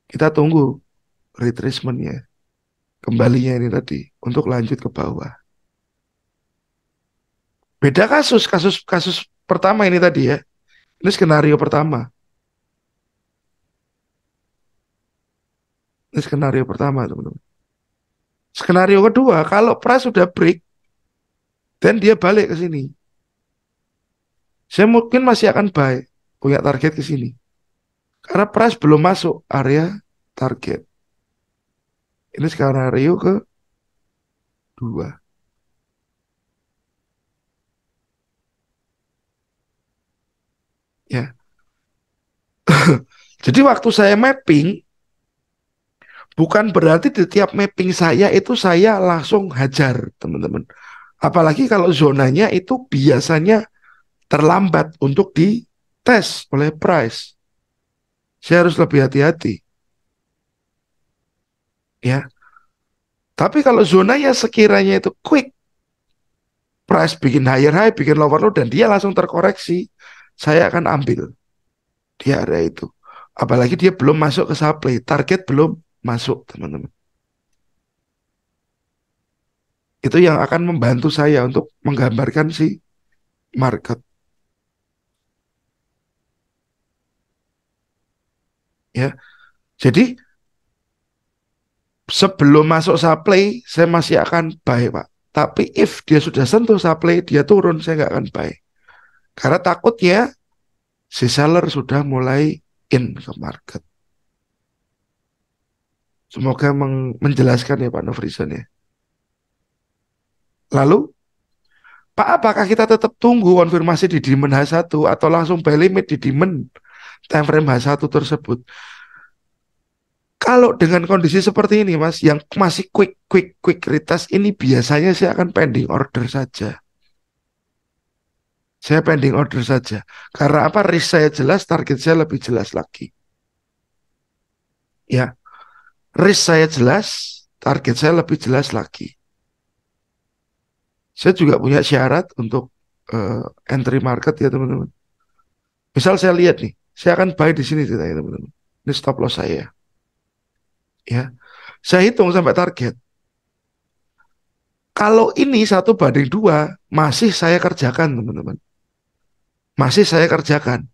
kita tunggu retracement-nya. Kembalinya ini tadi untuk lanjut ke bawah. Beda kasus pertama ini tadi ya. Ini skenario pertama. Ini skenario pertama, teman-teman. Skenario kedua, kalau price sudah break dan dia balik ke sini, saya mungkin masih akan buy, punya target ke sini. Karena price belum masuk area target. Ini skenario kedua. Ya. Jadi waktu saya mapping, bukan berarti di tiap mapping saya itu saya langsung hajar, teman-teman. Apalagi kalau zonanya itu biasanya terlambat untuk dites oleh price. Saya harus lebih hati-hati. Ya. Tapi kalau zonanya sekiranya itu quick, price bikin higher high, bikin lower low, dan dia langsung terkoreksi, saya akan ambil di area itu. Apalagi dia belum masuk ke supply, target belum masuk, teman-teman. Itu yang akan membantu saya untuk menggambarkan si market. Ya, jadi sebelum masuk supply, saya masih akan buy, Pak. Tapi if dia sudah sentuh supply, dia turun, saya nggak akan buy. Karena takutnya si seller sudah mulai in ke market. Semoga menjelaskan ya Pak Nofrizon ya. Lalu, Pak, apakah kita tetap tunggu konfirmasi di demand H1 atau langsung buy limit di demand time frame H1 tersebut? Kalau dengan kondisi seperti ini Mas, yang masih quick retest ini biasanya saya akan pending order saja. Saya pending order saja. Karena apa? Risk saya jelas, target saya lebih jelas lagi. Ya, risk saya jelas, target saya lebih jelas lagi. Saya juga punya syarat untuk entry market ya teman-teman. Misal saya lihat nih, saya akan buy di sini ceritanya teman-teman. Ini stop loss saya, ya. Saya hitung sampai target. Kalau ini 1:2, masih saya kerjakan teman-teman. Masih saya kerjakan.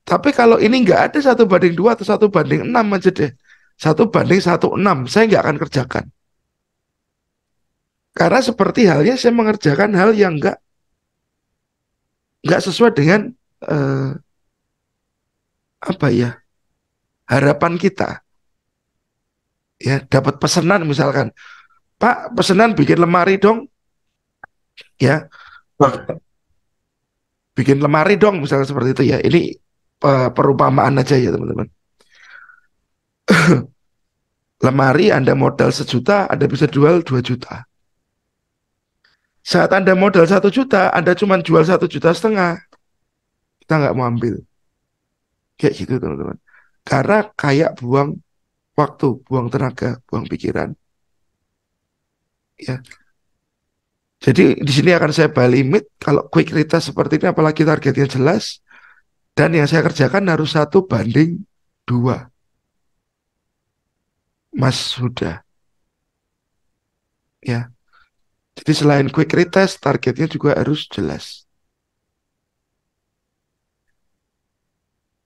Tapi kalau ini nggak ada 1:2 atau 1:6 aja deh. 1:1,6, saya nggak akan kerjakan. Karena seperti halnya saya mengerjakan hal yang nggak sesuai dengan eh, apa ya, harapan kita. Ya, dapat pesanan misalkan, Pak, pesanan bikin lemari dong, ya, bikin lemari dong, misalnya seperti itu ya. Ini perumpamaan aja ya teman-teman. Lemari Anda modal 1 juta, Anda bisa jual 2 juta. Saat Anda modal 1 juta, Anda cuma jual 1,5 juta, kita nggak mau ambil. Kayak gitu teman-teman. Karena kayak buang waktu, buang tenaga, buang pikiran. Ya. Jadi di sini akan saya buy limit kalau quick retest seperti ini, apalagi targetnya jelas, dan yang saya kerjakan harus 1:2. Mas sudah, ya. Jadi selain quick retest, targetnya juga harus jelas.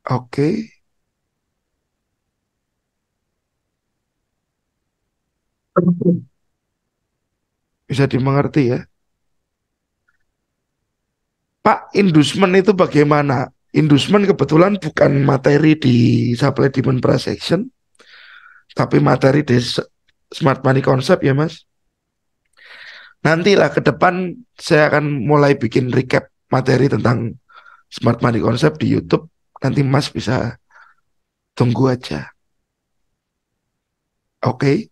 Oke, bisa dimengerti ya. Pak, inducement itu bagaimana? Inducement kebetulan bukan materi di supply demand price action, tapi materi di smart money concept ya Mas. Nantilah ke depan saya akan mulai bikin recap materi tentang smart money concept di YouTube. Nanti Mas bisa tunggu aja. Oke.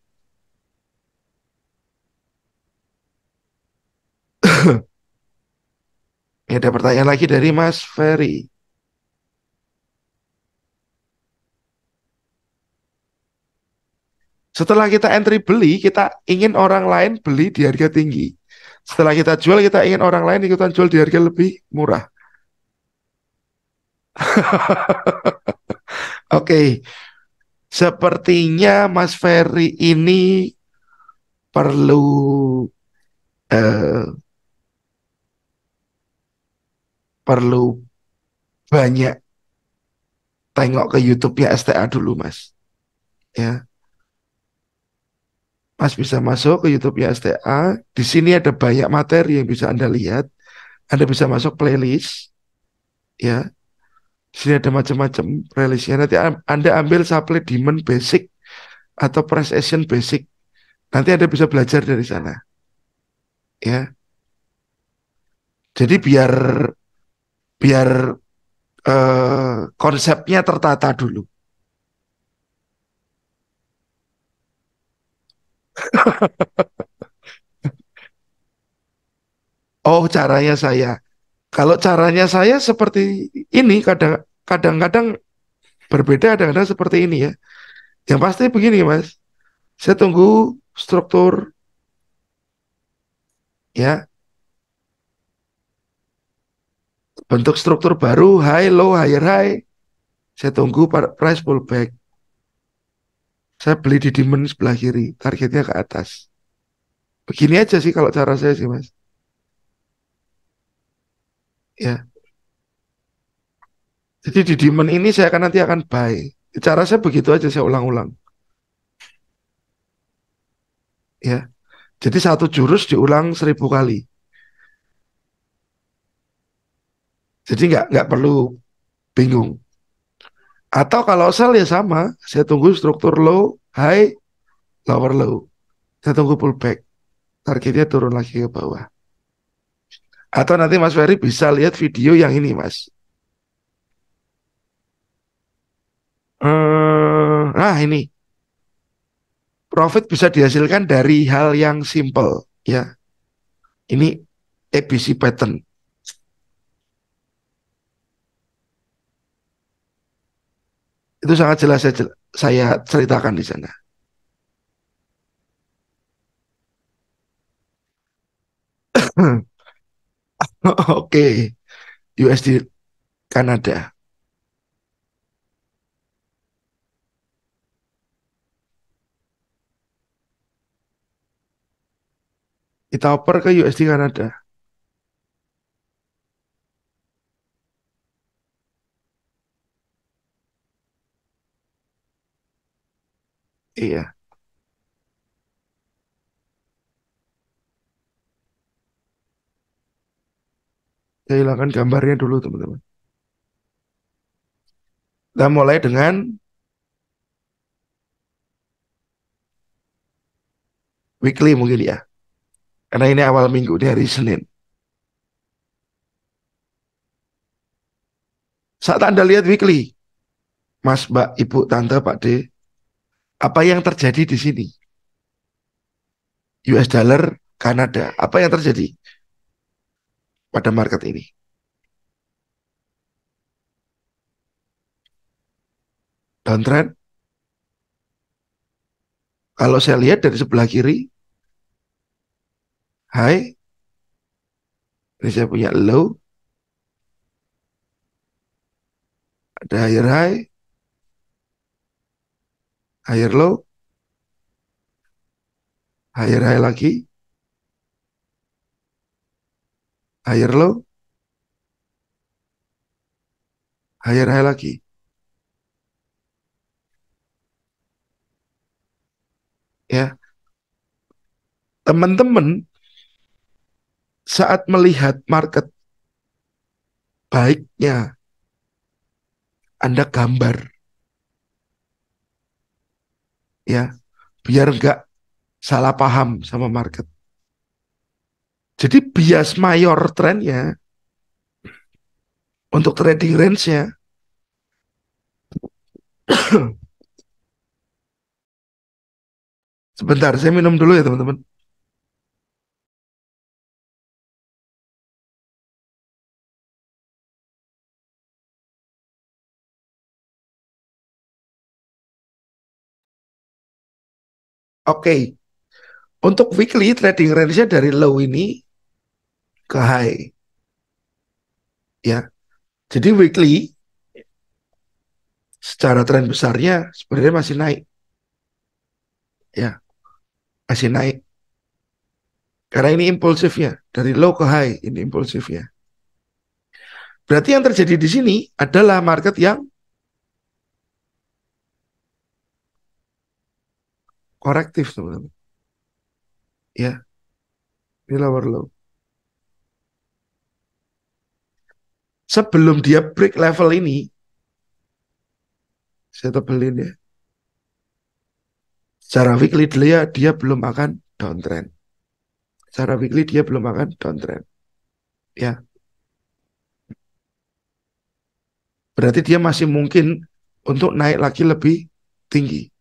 Ya, ada pertanyaan lagi dari Mas Ferry. Setelah kita entry beli, kita ingin orang lain beli di harga tinggi. Setelah kita jual, kita ingin orang lain ikutan jual di harga lebih murah. Oke, sepertinya Mas Ferry ini perlu eh, perlu banyak tengok ke YouTube-nya STA dulu, Mas. Ya, Mas bisa masuk ke YouTube-nya STA. Di sini ada banyak materi yang bisa Anda lihat. Anda bisa masuk playlist, ya. Di sini ada macam-macam playlistnya. Nanti Anda ambil supply demand basic atau price action basic. Nanti Anda bisa belajar dari sana, ya. Jadi biar biar konsepnya tertata dulu. Oh, caranya saya. Kalau caranya saya seperti ini, kadang-kadang berbeda, kadang-kadang seperti ini ya. Yang pasti begini, Mas. Saya tunggu struktur, ya, bentuk struktur baru, high, low, higher, high. Saya tunggu price pullback. Saya beli di demand sebelah kiri, targetnya ke atas. Begini aja sih kalau cara saya sih, Mas. Ya. Jadi di demand ini saya akan nanti akan buy. Cara saya begitu aja, saya ulang-ulang. Ya. Jadi satu jurus diulang 1.000 kali. Jadi nggak perlu bingung. Atau kalau sell ya sama, saya tunggu struktur low, high, lower low. Saya tunggu pullback, targetnya turun lagi ke bawah. Atau nanti Mas Ferry bisa lihat video yang ini, Mas. Nah ini, profit bisa dihasilkan dari hal yang simple, ya. Ini ABC pattern. Itu sangat jelas saya ceritakan di sana. Oke, USD Kanada. Kita oper ke USD Kanada. Iya, saya hilangkan gambarnya dulu teman-teman. Kita mulai dengan weekly mungkin ya. Karena ini awal minggu di hari Senin. Saat Anda lihat weekly, Mas, Mbak, Ibu, Tante, Pak D, apa yang terjadi di sini? US dollar Kanada, apa yang terjadi pada market ini? Downtrend. Kalau saya lihat dari sebelah kiri, high, ini saya punya low, ada higher low, higher high lagi, higher low, higher high lagi. Ya, teman-teman saat melihat market baiknya Anda gambar ya, biar nggak salah paham sama market. Jadi bias mayor trennya untuk trading range-nya. Sebentar, saya minum dulu ya teman-teman. Oke, untuk weekly trading range-nya dari low ini ke high. Ya, jadi weekly secara tren besarnya sebenarnya masih naik. Ya, masih naik. Karena ini impulsifnya. Dari low ke high, ini impulsifnya. Berarti yang terjadi di sini adalah market yang korektif, teman-teman. Ya, ini lower low. Sebelum dia break level ini, saya tebelin ya. Secara weekly dia belum akan downtrend. Secara weekly dia belum akan downtrend. Ya, berarti dia masih mungkin untuk naik lagi lebih tinggi.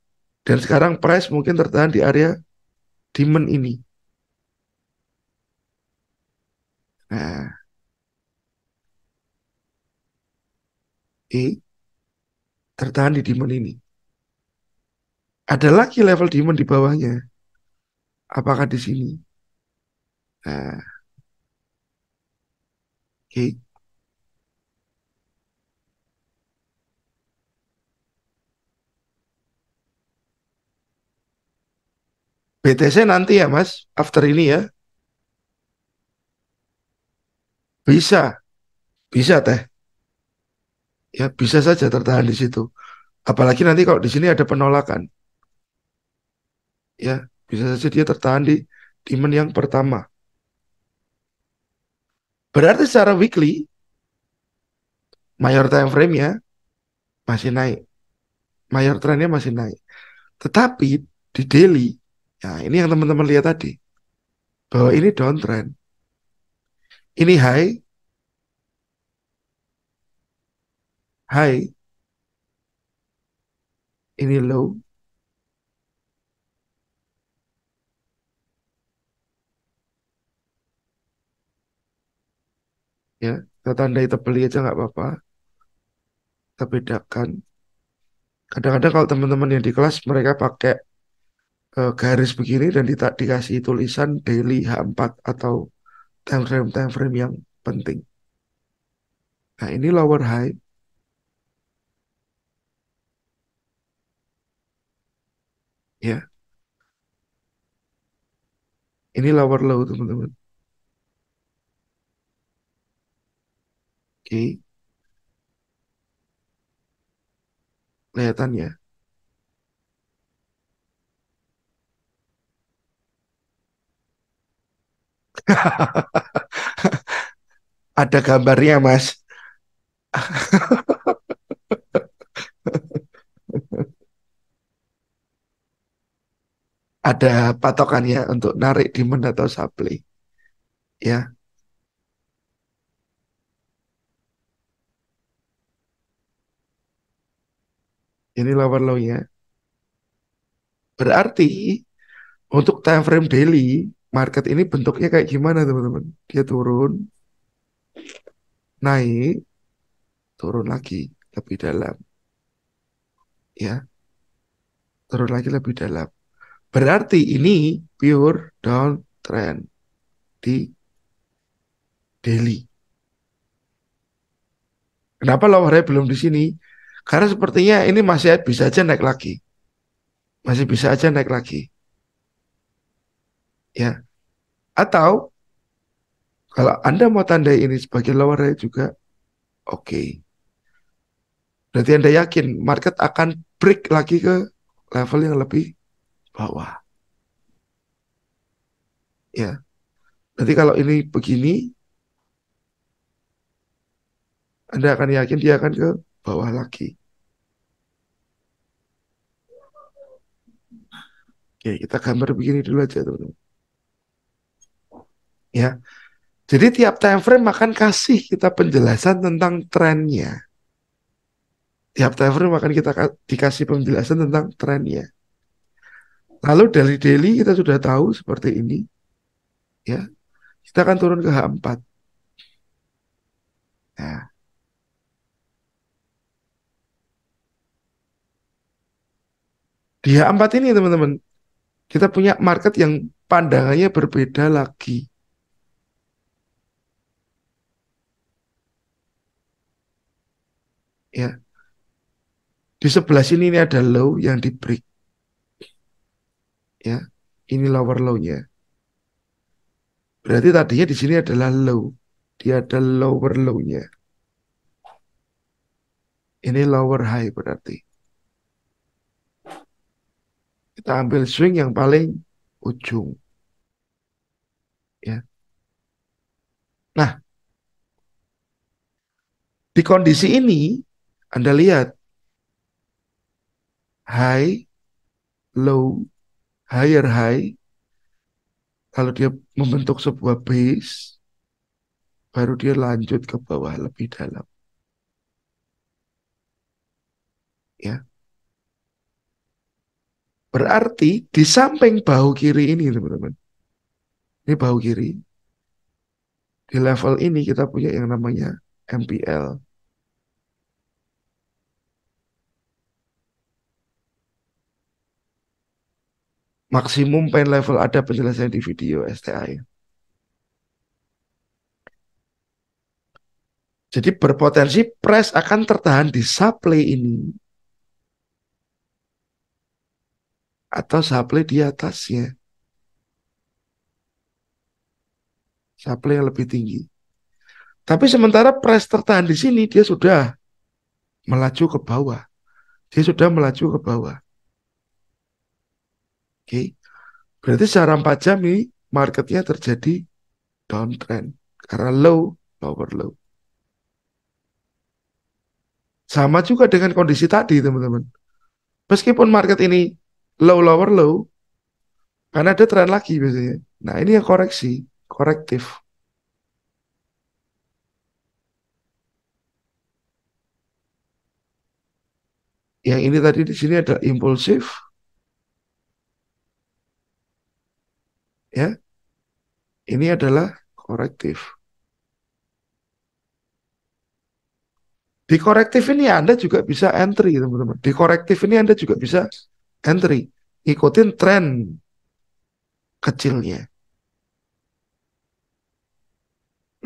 Dan sekarang price mungkin tertahan di area demand ini. Nah, tertahan di demand ini. Ada lagi level demand di bawahnya. Apakah di sini? Nah, oke. BTC nanti ya Mas, after ini ya, bisa, bisa teh, ya bisa saja tertahan di situ. Apalagi nanti kalau di sini ada penolakan, ya bisa saja dia tertahan di demand yang pertama. Berarti secara weekly, mayor time frame-nya masih naik, mayor trennya masih naik. Tetapi di daily, ya ini yang teman-teman lihat tadi, bahwa ini downtrend. Ini high, ini low, ya. Kita tandai tebeli aja nggak apa-apa. Kita bedakan. Kadang-kadang kalau teman-teman yang di kelas mereka pakai garis begini dan dikasih tulisan daily H4 atau time frame yang penting. Nah, ini lower high, ya. Ini lower low, teman-teman. Oke, kelihatan ya. Ada gambarnya, Mas. Ada patokannya untuk narik demand atau supply. Ya, ini lower low-nya. Berarti untuk time frame daily, market ini bentuknya kayak gimana, teman-teman? Dia turun, naik, turun lagi lebih dalam. Ya, turun lagi lebih dalam. Berarti ini pure downtrend di daily. Kenapa lowernya belum di sini? Karena sepertinya ini masih bisa aja naik lagi. Masih bisa aja naik lagi. Ya. Atau kalau Anda mau tandai ini sebagai lowernya juga, oke. Berarti Anda yakin market akan break lagi ke level yang lebih bawah. Ya. Nanti kalau ini begini, Anda akan yakin dia akan ke bawah lagi. Oke, kita gambar begini dulu aja, teman-teman. Ya. Jadi tiap time frame akan kasih kita penjelasan tentang trennya. Tiap time frame akan kita dikasih penjelasan tentang trennya. Lalu dari daily kita sudah tahu seperti ini. Ya, kita akan turun ke H4. Nah, di H4 ini teman-teman, kita punya market yang pandangannya berbeda lagi. Ya, di sebelah sini ini ada low yang di break. Ya, ini lower low-nya. Berarti tadinya di sini adalah low. Dia ada lower low-nya. Ini lower high berarti. Kita ambil swing yang paling ujung. Ya. Nah, di kondisi ini, Anda lihat high, low, higher high. Kalau dia membentuk sebuah base, baru dia lanjut ke bawah lebih dalam. Ya, berarti di samping bahu kiri ini, teman-teman. Ini bahu kiri. Di level ini kita punya yang namanya MPL. Maksimum pain level, ada penjelasannya di video STI. Jadi berpotensi price akan tertahan di supply ini atau supply di atasnya. Supply yang lebih tinggi. Tapi sementara price tertahan di sini, dia sudah melaju ke bawah. Dia sudah melaju ke bawah. Oke. Berarti secara 4 jam ini marketnya terjadi downtrend. Karena low, lower low. Sama juga dengan kondisi tadi, teman-teman. Meskipun market ini low, lower low, karena ada tren lagi biasanya. Nah, ini yang koreksi, korektif. Yang ini tadi di sini ada impulsif, ya. Ini adalah korektif. Di korektif ini Anda juga bisa entry, teman-teman. Di korektif ini Anda juga bisa entry. Ikutin tren kecilnya.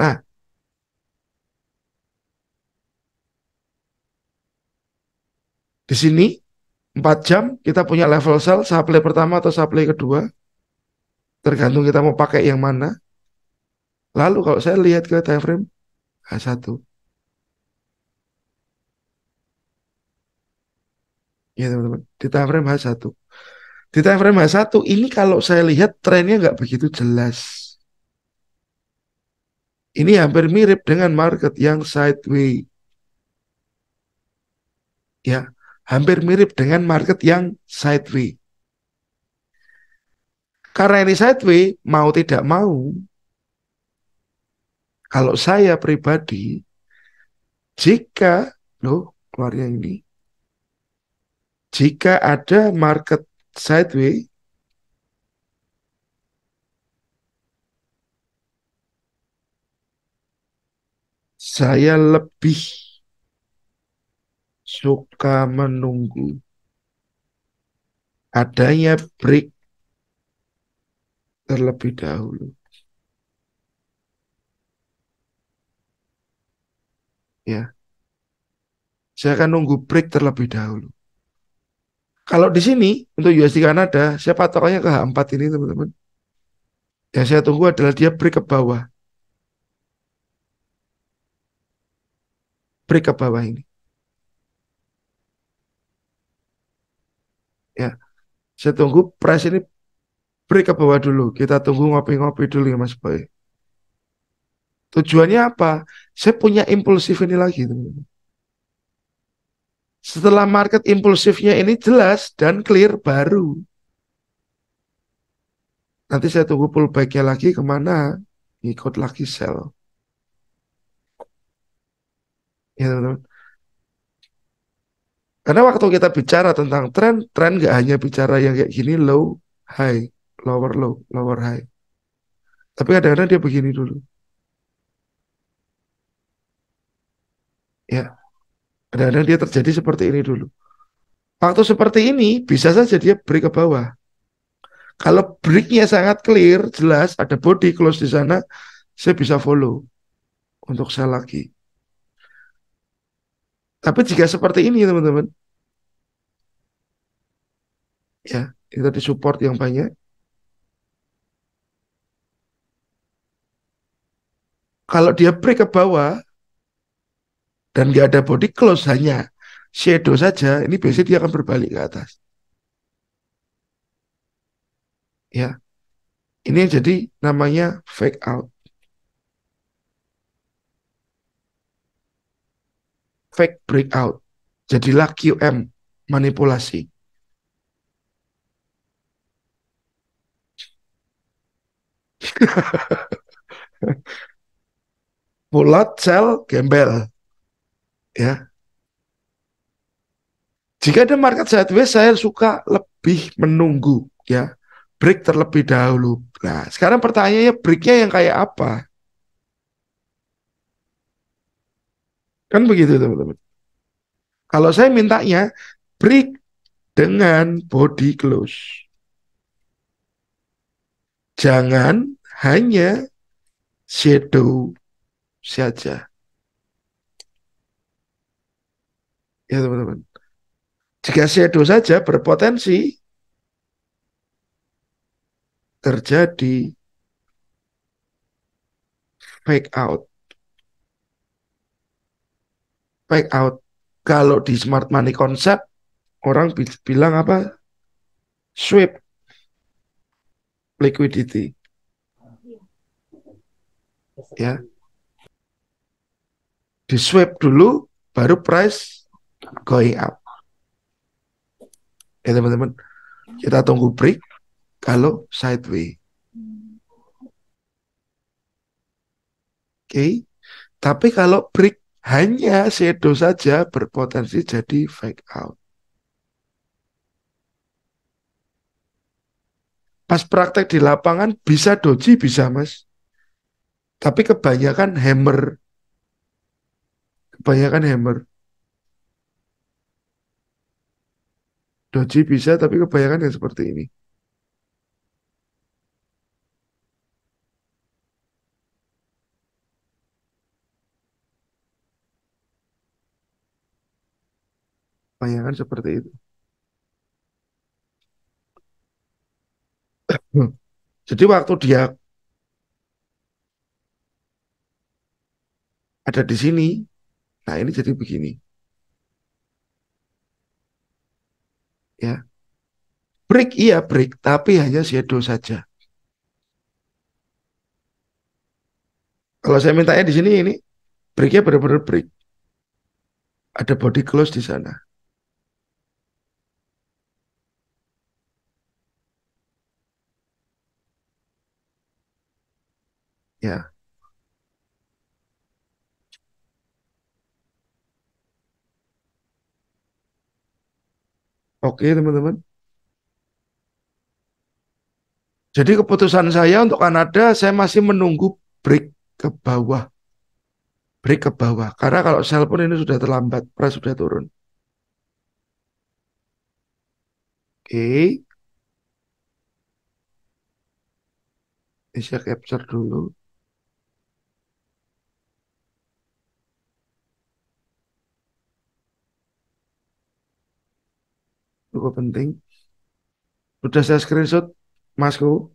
Nah, di sini 4 jam kita punya level sell, supply pertama atau supply kedua. Tergantung kita mau pakai yang mana. Lalu kalau saya lihat ke time frame H1, ya teman-teman, di time frame H1. Di time frame H1 ini kalau saya lihat trennya nggak begitu jelas. Ini hampir mirip dengan market yang sideways. Ya, hampir mirip dengan market yang sideways. Karena ini sideways, mau tidak mau, kalau saya pribadi, jika, loh, keluarnya ini, jika ada market sideways, saya lebih suka menunggu adanya break terlebih dahulu. Ya, saya akan nunggu break terlebih dahulu. Kalau di sini untuk USD Kanada, saya patokannya ke H4 ini teman-teman. Yang saya tunggu adalah dia break ke bawah. Break ke bawah ini. Ya, saya tunggu price ini break ke bawah dulu. Kita tunggu ngopi-ngopi dulu ya Mas Boy. Tujuannya apa? Saya punya impulsif ini lagi teman-teman. Setelah market impulsifnya ini jelas dan clear baru. Nanti saya tunggu pullback-nya lagi kemana. Ikut lagi sell. Ya teman-teman. Karena waktu kita bicara tentang tren, tren nggak hanya bicara yang kayak gini low, high, low, lower high. Tapi kadang-kadang dia begini dulu. Ya, kadang-kadang dia terjadi seperti ini dulu. Waktu seperti ini bisa saja dia break ke bawah. Kalau breaknya sangat clear, jelas ada body close di sana, saya bisa follow untuk saya lagi. Tapi jika seperti ini teman-teman, ya kita di support yang banyak. Kalau dia break ke bawah dan nggak ada body close, hanya shadow saja, ini biasanya dia akan berbalik ke atas. Ya, ini yang jadi namanya fake out, fake breakout. Jadilah QM, manipulasi. Bulat, sell, gembel. Ya, jika ada market sideways, saya suka lebih menunggu, ya, break terlebih dahulu. Nah, sekarang pertanyaannya breaknya yang kayak apa? Kan begitu, teman-teman. Kalau saya mintanya break dengan body close. Jangan hanya shadow saja. Ya, teman-teman. Jika shadow saja berpotensi terjadi fake out. Fake out. Kalau di smart money concept, orang bilang apa? Sweep liquidity. Ya, di sweep dulu, baru price going up. Ya teman-teman, kita tunggu break kalau sideways. Oke, tapi kalau break hanya shadow saja berpotensi jadi fake out. Pas praktek di lapangan bisa doji, bisa mas. Tapi kebanyakan hammer. Kebanyakan hammer. Doji bisa, tapi kebanyakan yang seperti ini. Kebanyakan seperti itu. Jadi waktu dia ada di sini, nah ini jadi begini, ya. Break iya break, tapi hanya shadow saja. Kalau saya mintanya di sini ini breaknya benar-benar break. Ada body close di sana. Ya, oke teman-teman. Jadi keputusan saya untuk Kanada, saya masih menunggu break ke bawah. Break ke bawah. Karena kalau sell pun ini sudah terlambat, price sudah turun. Oke, ini saya capture dulu. Cukup penting. Sudah saya screenshot, Masku.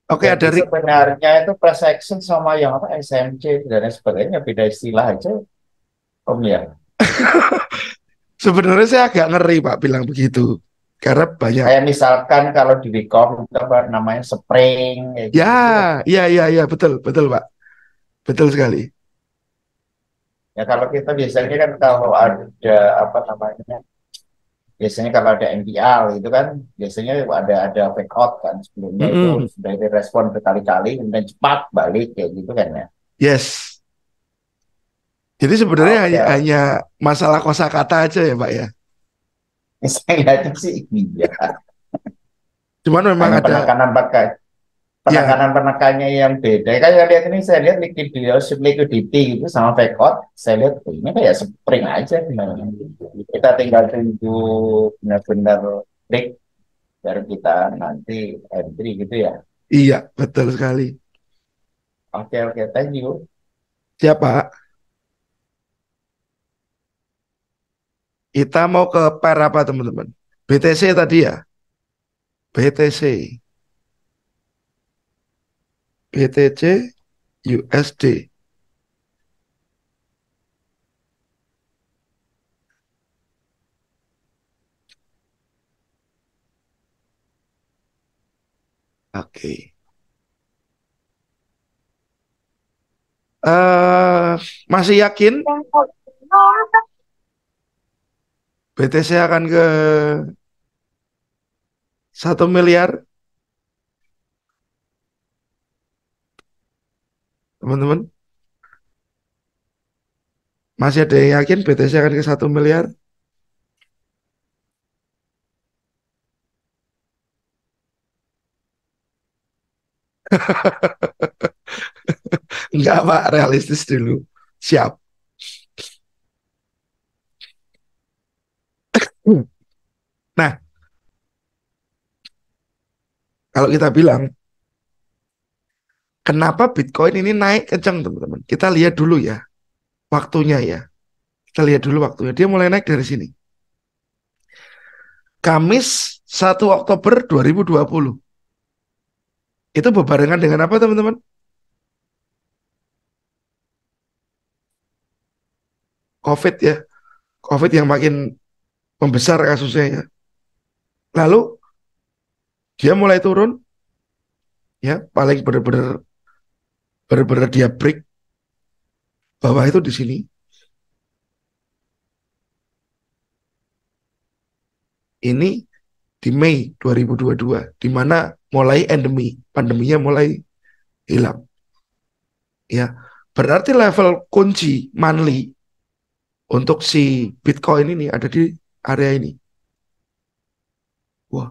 Oke, Jadi ada Rick. sebenarnya itu price action sama yang apa SMC dan lain sebagainya beda istilah aja, Om ya. Sebenarnya saya agak ngeri Pak bilang begitu. Karena banyak. Kayak misalkan kalau di Wicom itu apa namanya spring kayak Ya, gitu kan. ya, betul, betul Pak. Betul sekali. Ya kalau kita biasanya kan kalau ada apa namanya, biasanya kalau ada NPL itu kan biasanya ada fake out kan sebelumnya itu Mm-mm. sudah direspon berkali-kali kemudian cepat balik kayak gitu kan ya. Yes. Jadi sebenarnya Oke, hanya masalah kosakata aja ya Pak ya. saya lihatnya sih iya. Cuman memang Hanya ada, ya, penekanan-penekannya yang beda. Kayak lihat ini saya lihat liquidity itu sama fake out, saya lihat oh, ini kayak spring aja sebenarnya. Kita tinggal tunggu benar-benar break baru kita nanti entry gitu ya. iya, betul sekali. Oke oke, thank you. Siapa? Kita mau ke pair apa teman-teman? BTC tadi ya? BTC. BTC USD. Oke. Masih yakin BTC akan ke 1 miliar, teman-teman? Masih ada yang yakin BTC akan ke 1 miliar? Enggak, Pak. Realistis dulu. Siap. Nah, kalau kita bilang, kenapa Bitcoin ini naik kencang, teman-teman? Kita lihat dulu ya, waktunya ya. Kita lihat dulu waktunya. Dia mulai naik dari sini. Kamis 1 Oktober 2020. Itu berbarengan dengan apa, teman-teman? COVID ya. COVID yang makin membesar kasusnya ya. Lalu dia mulai turun, ya, paling benar-benar dia break bawah itu di sini. Ini di Mei 2022, di mana mulai endemi, pandeminya mulai hilang. Ya, berarti level kunci monthly untuk si Bitcoin ini ada di area ini. Wah,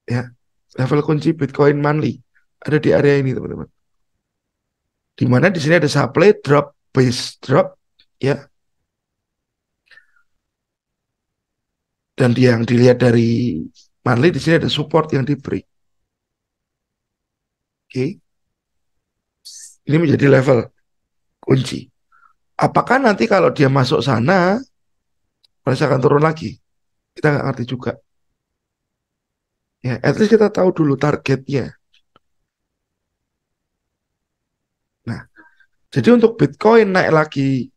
ya, level kunci Bitcoin monthly ada di area ini, teman-teman. Di mana di sini ada supply drop, base drop, ya. Dan yang dilihat dari monthly di sini ada support yang di break. Oke, ini menjadi level kunci. Apakah nanti kalau dia masuk sana, price akan turun lagi? Kita nggak ngerti juga. Ya, at least kita tahu dulu targetnya. Nah, jadi untuk Bitcoin naik lagi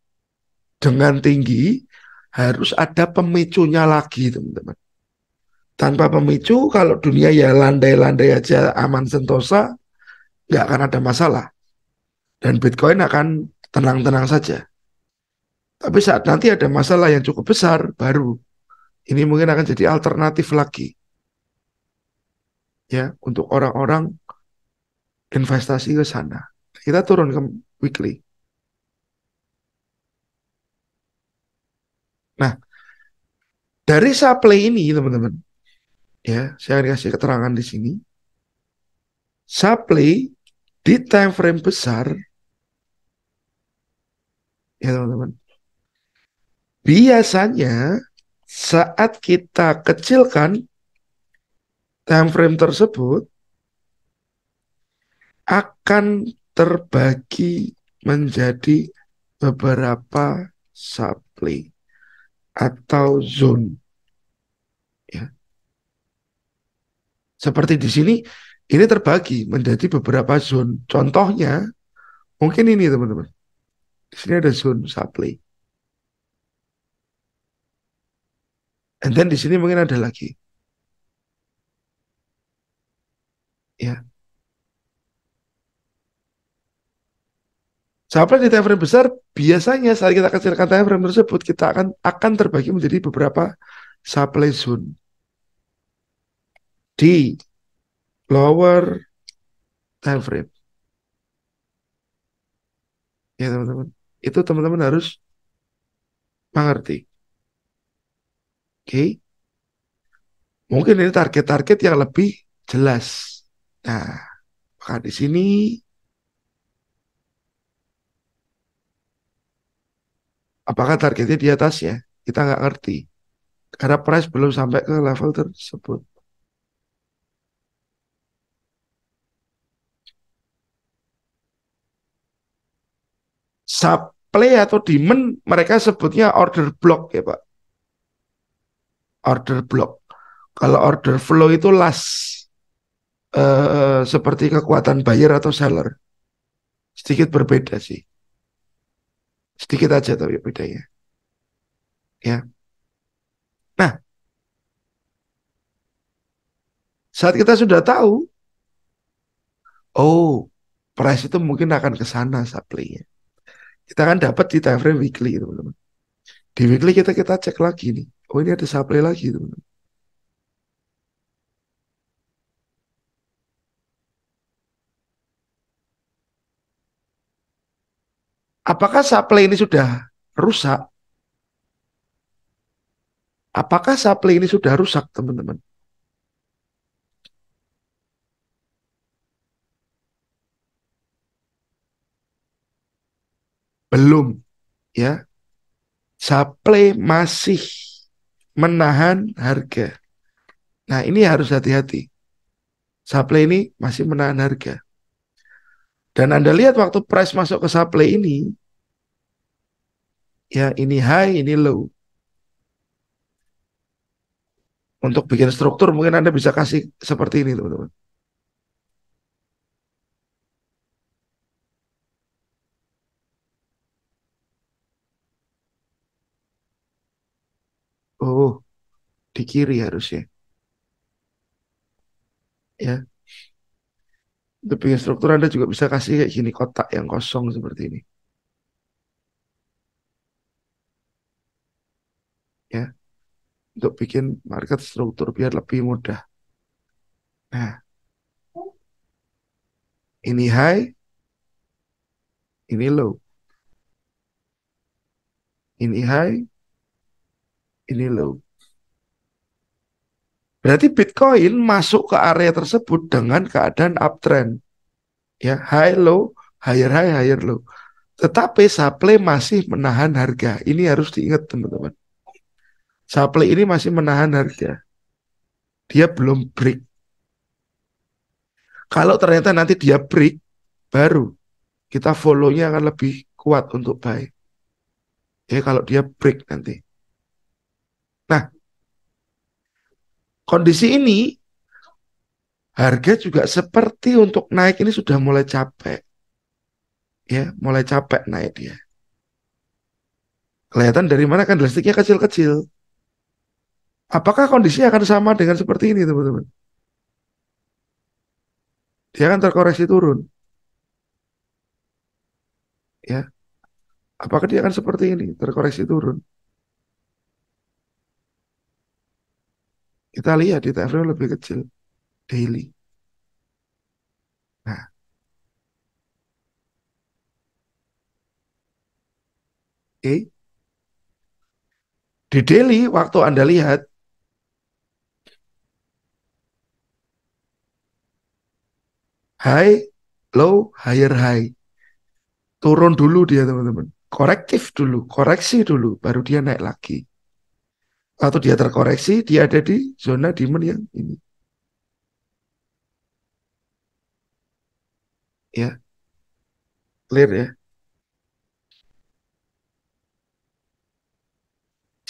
dengan tinggi, harus ada pemicunya lagi, teman-teman. Tanpa pemicu, kalau dunia ya landai-landai aja, aman sentosa, nggak akan ada masalah. Dan Bitcoin akan tenang-tenang saja. Tapi saat nanti ada masalah yang cukup besar, baru ini mungkin akan jadi alternatif lagi. Ya, untuk orang-orang investasi ke sana. Kita turun ke weekly. Nah, dari supply ini, teman-teman, ya, saya kasih keterangan di sini. Supply di time frame besar, ya teman-teman, biasanya saat kita kecilkan time frame tersebut akan terbagi menjadi beberapa supply atau zone. Ya. Seperti di sini, ini terbagi menjadi beberapa zone. Contohnya, mungkin ini teman-teman. Di sini ada zone supply. And then di sini mungkin ada lagi. Ya. Supply di time frame besar, biasanya saat kita kecilkan time frame tersebut, kita akan terbagi menjadi beberapa supply zone. Di lower time frame. Ya teman-teman. Itu teman-teman harus mengerti. Oke. Mungkin ini target-target yang lebih jelas. Nah, maka di sini apakah targetnya di atasnya? Kita nggak ngerti. Karena price belum sampai ke level tersebut. Supply atau demand mereka sebutnya order block ya Pak. Order block. Kalau order flow itu last. Seperti kekuatan buyer atau seller. Sedikit berbeda sih. Sedikit aja tapi bedanya. Ya. Nah, saat kita sudah tahu, oh, price itu mungkin akan ke sana supply-nya. Kita akan dapat di time frame weekly, teman-teman. Di weekly kita cek lagi nih. Oh, ini ada supply lagi, teman-teman. Apakah supply ini sudah rusak? Apakah supply ini sudah rusak, teman-teman? Belum, ya. Supply masih menahan harga. Nah, ini harus hati-hati. Supply ini masih menahan harga. Dan Anda lihat waktu price masuk ke supply ini, ya ini high, ini low. Untuk bikin struktur mungkin Anda bisa kasih seperti ini, teman-teman. Oh, di kiri harusnya. Ya, untuk bikin struktur Anda juga bisa kasih kayak gini, kotak yang kosong seperti ini. Ya, untuk bikin market struktur biar lebih mudah. Nah, ini high, ini low. Ini high, ini low. Berarti Bitcoin masuk ke area tersebut dengan keadaan uptrend. Ya, high, low, higher low. Tetapi supply masih menahan harga. Ini harus diingat, teman-teman. Supply ini masih menahan harga. Dia belum break. Kalau ternyata nanti dia break, baru kita follow-nya akan lebih kuat untuk buy. Ya, kalau dia break nanti. Nah, kondisi ini harga juga seperti untuk naik ini sudah mulai capek. Ya, mulai capek naik dia. Kelihatan dari mana candlestick-nya kecil-kecil. Apakah kondisi akan sama dengan seperti ini, teman-teman? Dia akan terkoreksi turun. Ya, apakah dia akan seperti ini, terkoreksi turun? Kita lihat di time frame lebih kecil, daily. Nah, oke. Di daily, waktu Anda lihat, high, low, higher high. Turun dulu dia, teman-teman. Korektif dulu, koreksi dulu, baru dia naik lagi. Waktu dia terkoreksi, dia ada di zona demand yang ini. Ya, clear ya.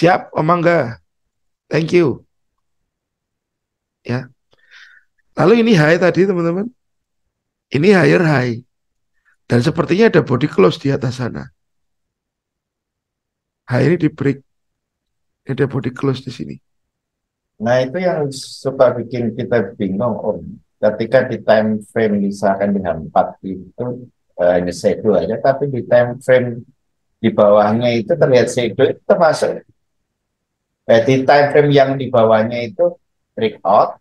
Siap, Om Angga. Thank you. Ya. Lalu ini high tadi, teman-teman. Ini higher high. Dan sepertinya ada body close di atas sana. High ini di break. Ada body close di sini. Nah, itu yang suka bikin kita bingung, Om. Ketika di time frame misalkan di H4 itu hanya shadow aja, tapi di time frame di bawahnya itu terlihat shadow itu termasuk. Di time frame yang di bawahnya itu breakout,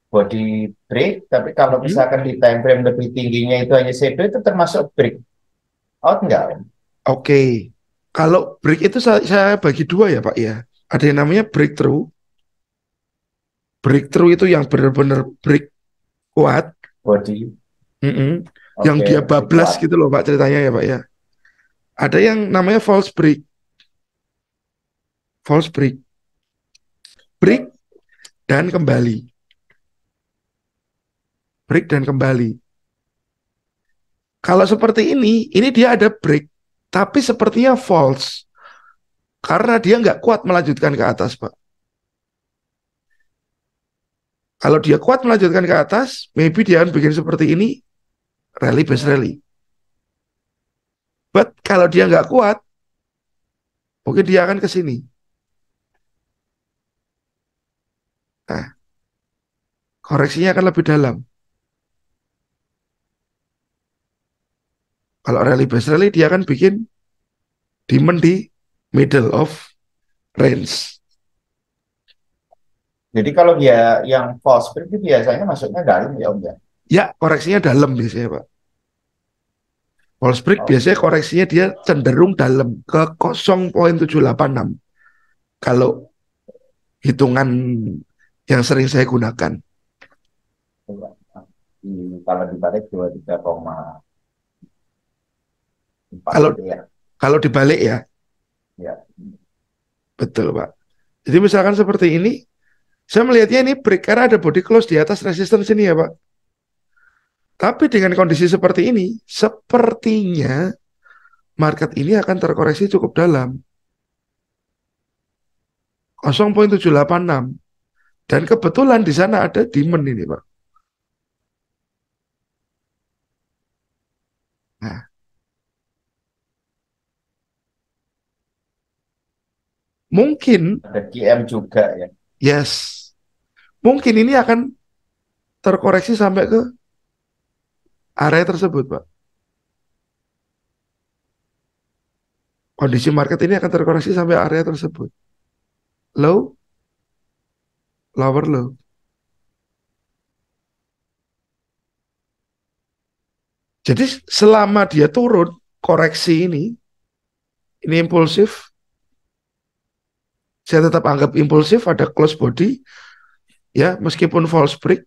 body break, tapi kalau misalkan di time frame lebih tingginya itu hanya shadow, itu termasuk breakout enggak? Oke. Kalau break itu saya bagi dua ya Pak ya. Ada yang namanya breakthrough. Breakthrough itu yang benar-benar break kuat. Body. Yang dia bablas gitu loh Pak ceritanya ya Pak ya. Ada yang namanya false break. False break. Break dan kembali. Break dan kembali. Kalau seperti ini dia ada break, tapi sepertinya false. Karena dia nggak kuat melanjutkan ke atas, Pak. Kalau dia kuat melanjutkan ke atas, maybe dia akan bikin seperti ini, rally base rally. But kalau dia nggak kuat, mungkin dia akan ke sini. Nah, koreksinya akan lebih dalam. Kalau rally base rally, dia akan bikin demand di middle of range. Jadi kalau dia yang false break itu biasanya masuknya dalam ya Om ya? Ya, koreksinya dalam biasanya Pak. False break biasanya koreksinya dia cenderung dalam ke 0,786. Kalau hitungan yang sering saya gunakan. Kalau dibalik 23,4 Kalau ya. Kalau dibalik ya. Ya. Betul Pak. Jadi misalkan seperti ini, saya melihatnya ini break karena ada body close di atas resistance ini ya Pak. Tapi dengan kondisi seperti ini, sepertinya market ini akan terkoreksi cukup dalam. 0,786. Dan kebetulan di sana ada demand ini Pak. Nah. Mungkin ada QM juga ya. Yes. Mungkin ini akan terkoreksi sampai ke area tersebut, Pak. Kondisi market ini akan terkoreksi sampai area tersebut. Low, lower low. Jadi selama dia turun, koreksi ini impulsif, saya tetap anggap impulsif, ada close body, ya meskipun false break,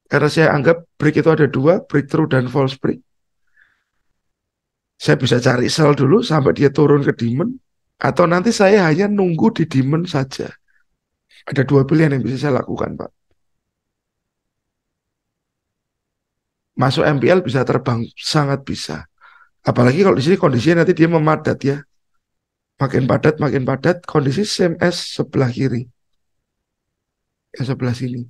karena saya anggap break itu ada dua, breakthrough dan false break. Saya bisa cari sell dulu sampai dia turun ke demand, atau nanti saya hanya nunggu di demand saja. Ada dua pilihan yang bisa saya lakukan, Pak. Masuk MPL bisa terbang, sangat bisa. Apalagi kalau di sini kondisinya nanti dia memadat ya. Makin padat, kondisi same as sebelah kiri. yang sebelah sini.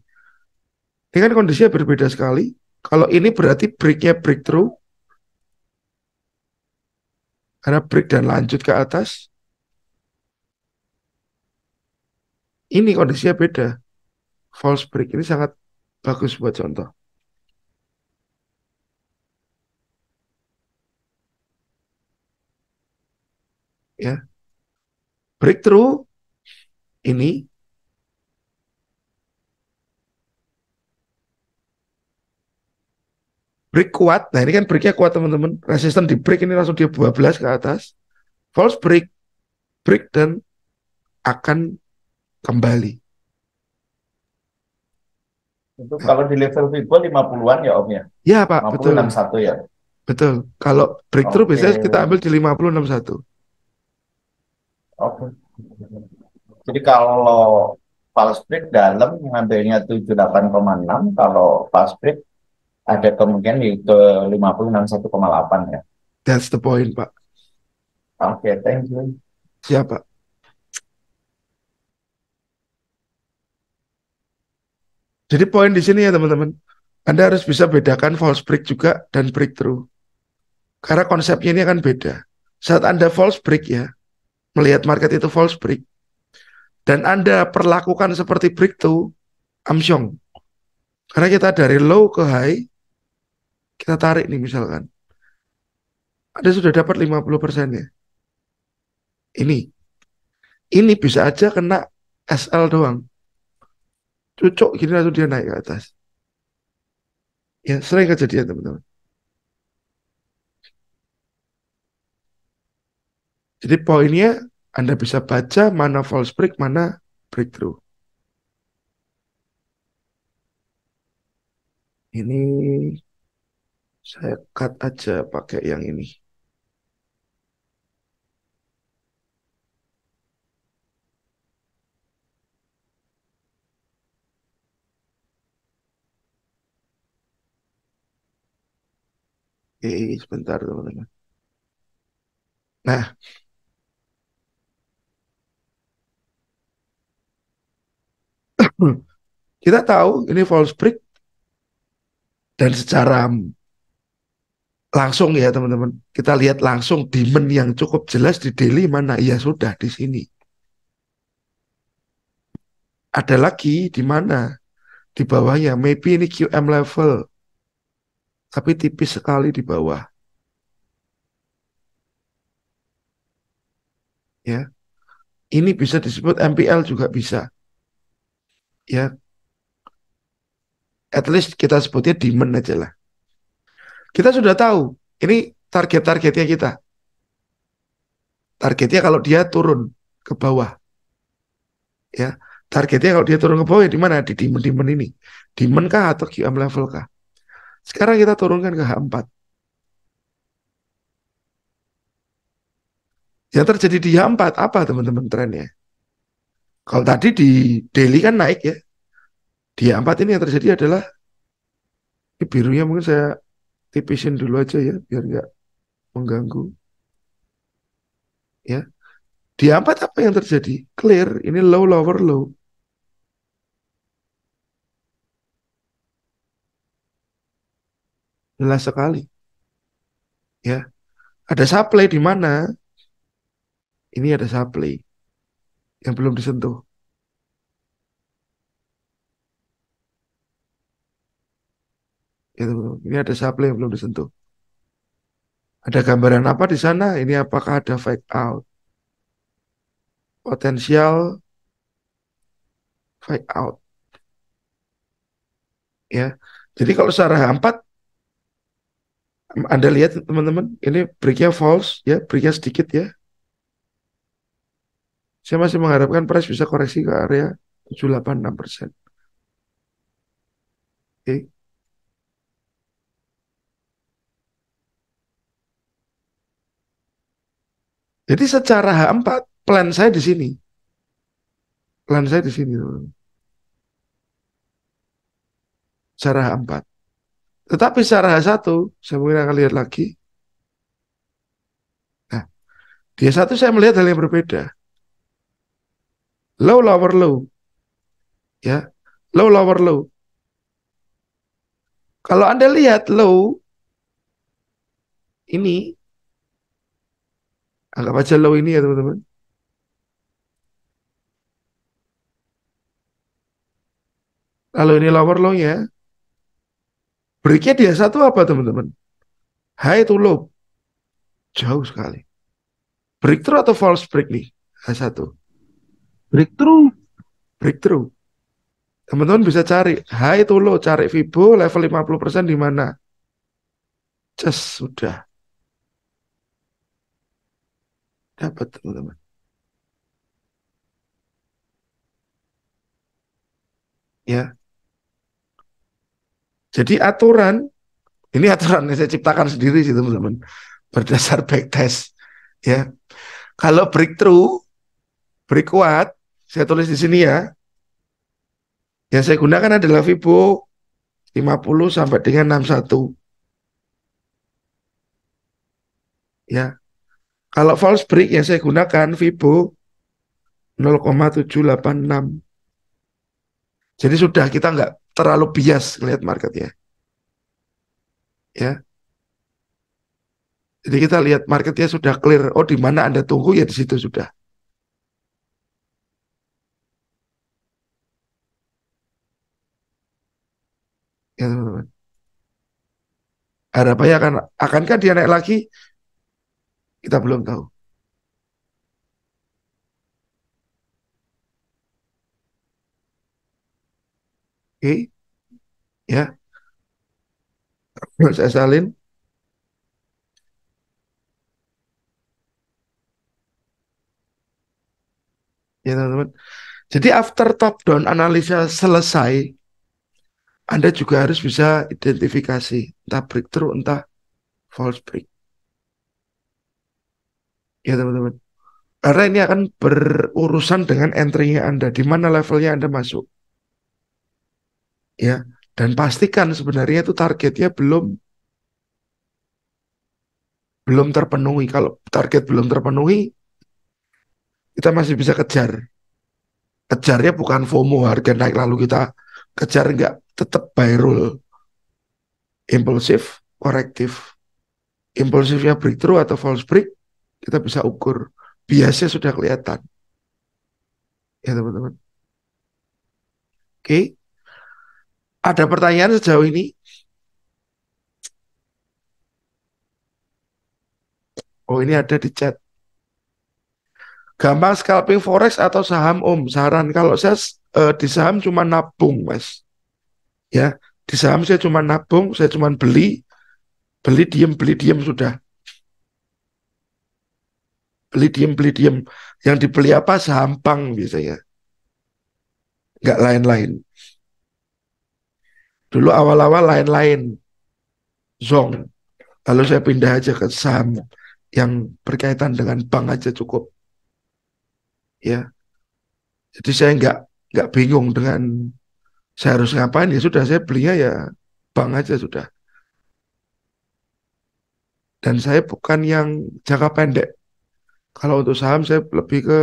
Ini kan kondisinya berbeda sekali. Kalau ini berarti breaknya breakthrough, karena break dan lanjut ke atas. Ini kondisinya beda. False break ini sangat bagus buat contoh. Ya, breakthrough ini break kuat. Nah ini kan breaknya kuat teman-teman. Resisten di break ini langsung dia 12 ke atas. False break, break dan akan kembali. Itu kalau di level Vigo 50-an ya Om ya. Ya Pak, 50 betul. 61 ya. Betul. Kalau breakthrough Oke. biasanya kita ambil di 5061. Oke. Jadi kalau false break dalam ngambilnya 78,6, kalau false break ada kemungkinan di ke 50 61,8 ya. That's the point, Pak. Oke, thank you. Siapa? Jadi poin di sini ya teman-teman. Anda harus bisa bedakan false break juga dan breakthrough. Karena konsepnya ini akan beda. Saat Anda false break ya, melihat market itu false break, dan Anda perlakukan seperti breakthrough, amsyong. Karena kita dari low ke high, kita tarik nih misalkan. Anda sudah dapat 50% ya. Ini bisa aja kena SL doang. Cucuk gini langsung dia naik ke atas. Ya, sering kejadian teman-teman. Jadi poinnya Anda bisa baca mana false break, mana breakthrough. Ini saya cut aja pakai yang ini. Sebentar teman-teman. Nah, kita tahu ini false break dan secara langsung ya teman-teman. Kita lihat langsung demand yang cukup jelas di daily mana. Ya sudah di sini. Ada lagi di mana? Di bawahnya. Maybe ini QM level. Tapi tipis sekali di bawah. Ya. Ini bisa disebut MPL juga bisa. Ya. At least kita sebutnya demand aja lah. Kita sudah tahu. Ini target-targetnya kita. Targetnya kalau dia turun ke bawah. Ya. Targetnya kalau dia turun ke bawah ya di mana? Di demand-demand ini. Demand kah atau QM level kah? Sekarang kita turunkan ke H4. Yang terjadi di H4 apa teman-teman trennya? Kalau tadi di daily kan naik ya. Di H4 ini yang terjadi adalah ini birunya mungkin saya tipisin dulu aja ya biar nggak mengganggu. Ya. Di H4 apa yang terjadi? Clear, ini low lower low. Jelas sekali. Ya. Ada supply di mana? Ini ada supply yang belum disentuh. Ya, teman-teman. Ini ada supply yang belum disentuh. Ada gambaran apa di sana? Ini apakah ada fake out? Potensial fake out. Ya. Jadi kalau secara H4 Anda lihat teman-teman, ini breaknya false ya, breaknya sedikit ya. Saya masih mengharapkan price bisa koreksi ke area 786%. Oke. Jadi secara H4 plan saya di sini. Plan saya di sini, teman-teman. Secara H4. Tetapi secara H1, saya mungkin akan lihat lagi. Nah, di H1 saya melihat hal yang berbeda. Low, lower, low. Ya, Low, lower, low. Kalau Anda lihat low, ini, anggap aja low ini ya teman-teman. Lalu ini lower low ya. Breaknya dia satu apa teman-teman? High to low. Jauh sekali. Breakthrough atau false break nih? H1. Breakthrough. Breakthrough. Teman-teman bisa cari high to low, cari Fibo level 50% di mana. Just sudah dapat teman-teman. Ya. Jadi ini aturan yang saya ciptakan sendiri sih teman-teman. Berdasar backtest. Ya. Kalau breakthrough, break kuat, saya tulis di sini ya. Yang saya gunakan adalah Fibo 50 sampai dengan 61. Ya. Kalau false break yang saya gunakan Fibo 0,786. Jadi sudah kita nggak terlalu bias melihat marketnya. Ya. Jadi kita lihat marketnya sudah clear. Oh, di mana Anda tunggu ya di situ sudah. Ya, teman-teman. Harapannya akankah dia naik lagi? Kita belum tahu. Oke, ya. Saya salin. Ya, teman-teman. Jadi after top down analisa selesai, Anda juga harus bisa identifikasi entah breakthrough, entah false break. Ya, teman-teman. Karena ini akan berurusan dengan entry-nya Anda, di mana levelnya Anda masuk. Ya, dan pastikan sebenarnya itu targetnya belum terpenuhi. Kalau target belum terpenuhi, kita masih bisa kejar. Kejarnya bukan FOMO, harga naik lalu kita kejar, enggak, tetap buy rule. Impulsif, korektif. Impulsifnya breakthrough atau false break, kita bisa ukur. Biasanya sudah kelihatan. Ya, teman-teman. Oke. Ada pertanyaan sejauh ini? Oh, ini ada di chat. Gampang scalping forex atau saham Om? Saran kalau saya di saham cuma nabung, Mas. Ya, di saham saya cuma nabung, saya cuma beli diem sudah. Beli diem. Yang dibeli apa? Saham bank biasanya. Nggak lain-lain. Dulu awal-awal lain-lain. Zong. Lalu saya pindah aja ke saham yang berkaitan dengan bank aja cukup. Ya. Jadi saya nggak bingung dengan saya harus ngapain, ya sudah saya belinya ya bank aja sudah. Dan saya bukan yang jangka pendek. Kalau untuk saham saya lebih ke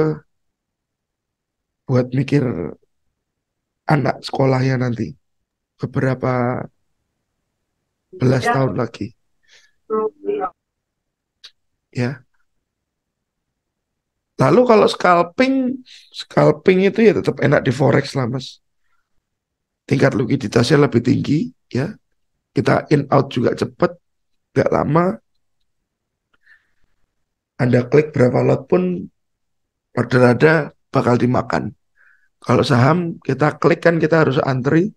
buat mikir anak sekolahnya nanti beberapa belas tahun lagi. Ya. Lalu kalau scalping itu ya tetap enak di forex lah, Mas. Tingkat likuiditasnya lebih tinggi, ya. Kita in out juga cepat, nggak lama. Anda klik berapa lot pun order ada bakal dimakan. Kalau saham kita klik kan kita harus antri,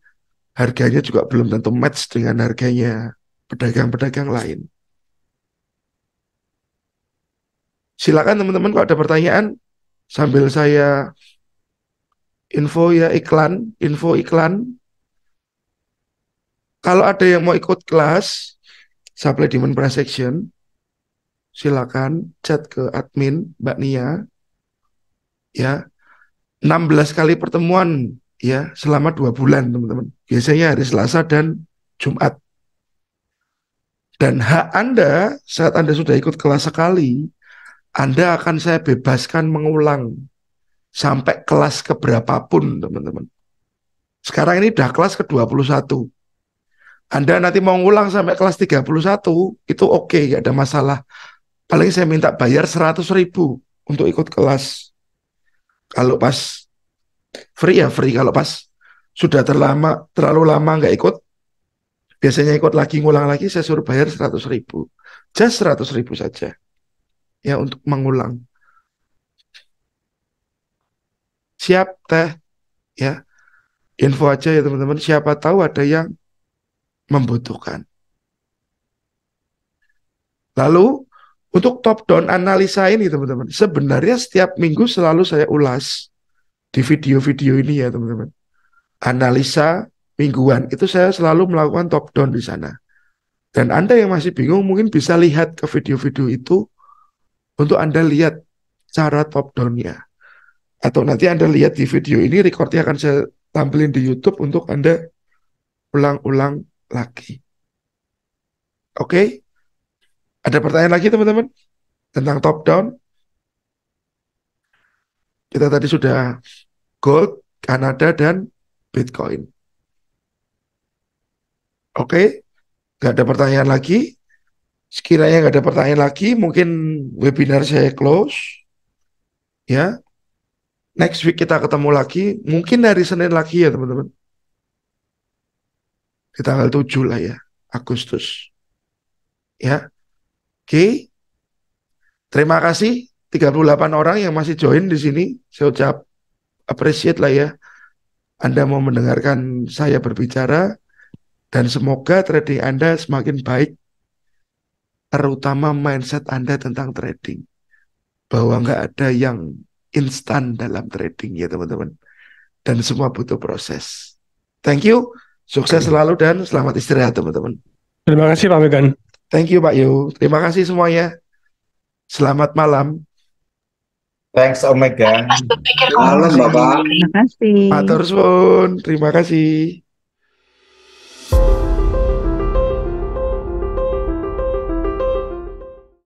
harganya juga belum tentu match dengan harganya pedagang-pedagang lain. Silakan teman-teman kalau ada pertanyaan sambil saya info iklan. Kalau ada yang mau ikut kelas supply demand price action, silakan chat ke admin Mbak Nia. Ya, 16 kali pertemuan ya selama 2 bulan teman-teman. Biasanya hari Selasa dan Jumat. Dan hak Anda saat Anda sudah ikut kelas sekali, Anda akan saya bebaskan mengulang sampai kelas keberapapun teman-teman. Sekarang ini udah kelas ke-21. Anda nanti mau ngulang sampai kelas 31, itu oke, nggak ada masalah. Paling saya minta bayar 100.000 untuk ikut kelas. Kalau pas free ya free, kalau pas sudah terlalu lama nggak ikut, biasanya ikut lagi, ngulang lagi, saya suruh bayar 100.000. Just 100.000 saja. Ya, untuk mengulang. Siap, Teh. Ya, info aja ya teman-teman. Siapa tahu ada yang membutuhkan. Lalu, untuk top down analisa ini teman-teman, sebenarnya setiap minggu selalu saya ulas di video-video ini ya teman-teman. Analisa mingguan, itu saya selalu melakukan top down di sana. Dan Anda yang masih bingung mungkin bisa lihat ke video-video itu untuk Anda lihat cara top down-nya. Atau nanti Anda lihat di video ini, recordnya akan saya tampilin di YouTube untuk Anda ulang-ulang lagi. Oke? Ada pertanyaan lagi teman-teman? Tentang top down? Kita tadi sudah gold, Kanada, dan Bitcoin. Oke? Nggak ada pertanyaan lagi? Sekiranya nggak ada pertanyaan lagi, mungkin webinar saya close. Ya. Next week kita ketemu lagi. Mungkin hari Senin lagi ya teman-teman. Di tanggal 7 lah ya, Agustus. Ya. Oke. Terima kasih 38 orang yang masih join di sini. Saya ucap appreciate lah ya. Anda mau mendengarkan saya berbicara dan semoga trading Anda semakin baik, terutama mindset Anda tentang trading. Bahwa nggak ada yang instan dalam trading ya teman-teman. Dan semua butuh proses. Thank you. Sukses selalu dan selamat istirahat teman-teman. Terima kasih Pak Megan. Thank you Pak Yu. Terima kasih semuanya. Selamat malam. Thanks Omega. Terima kasih. Matur suwun. Terima kasih.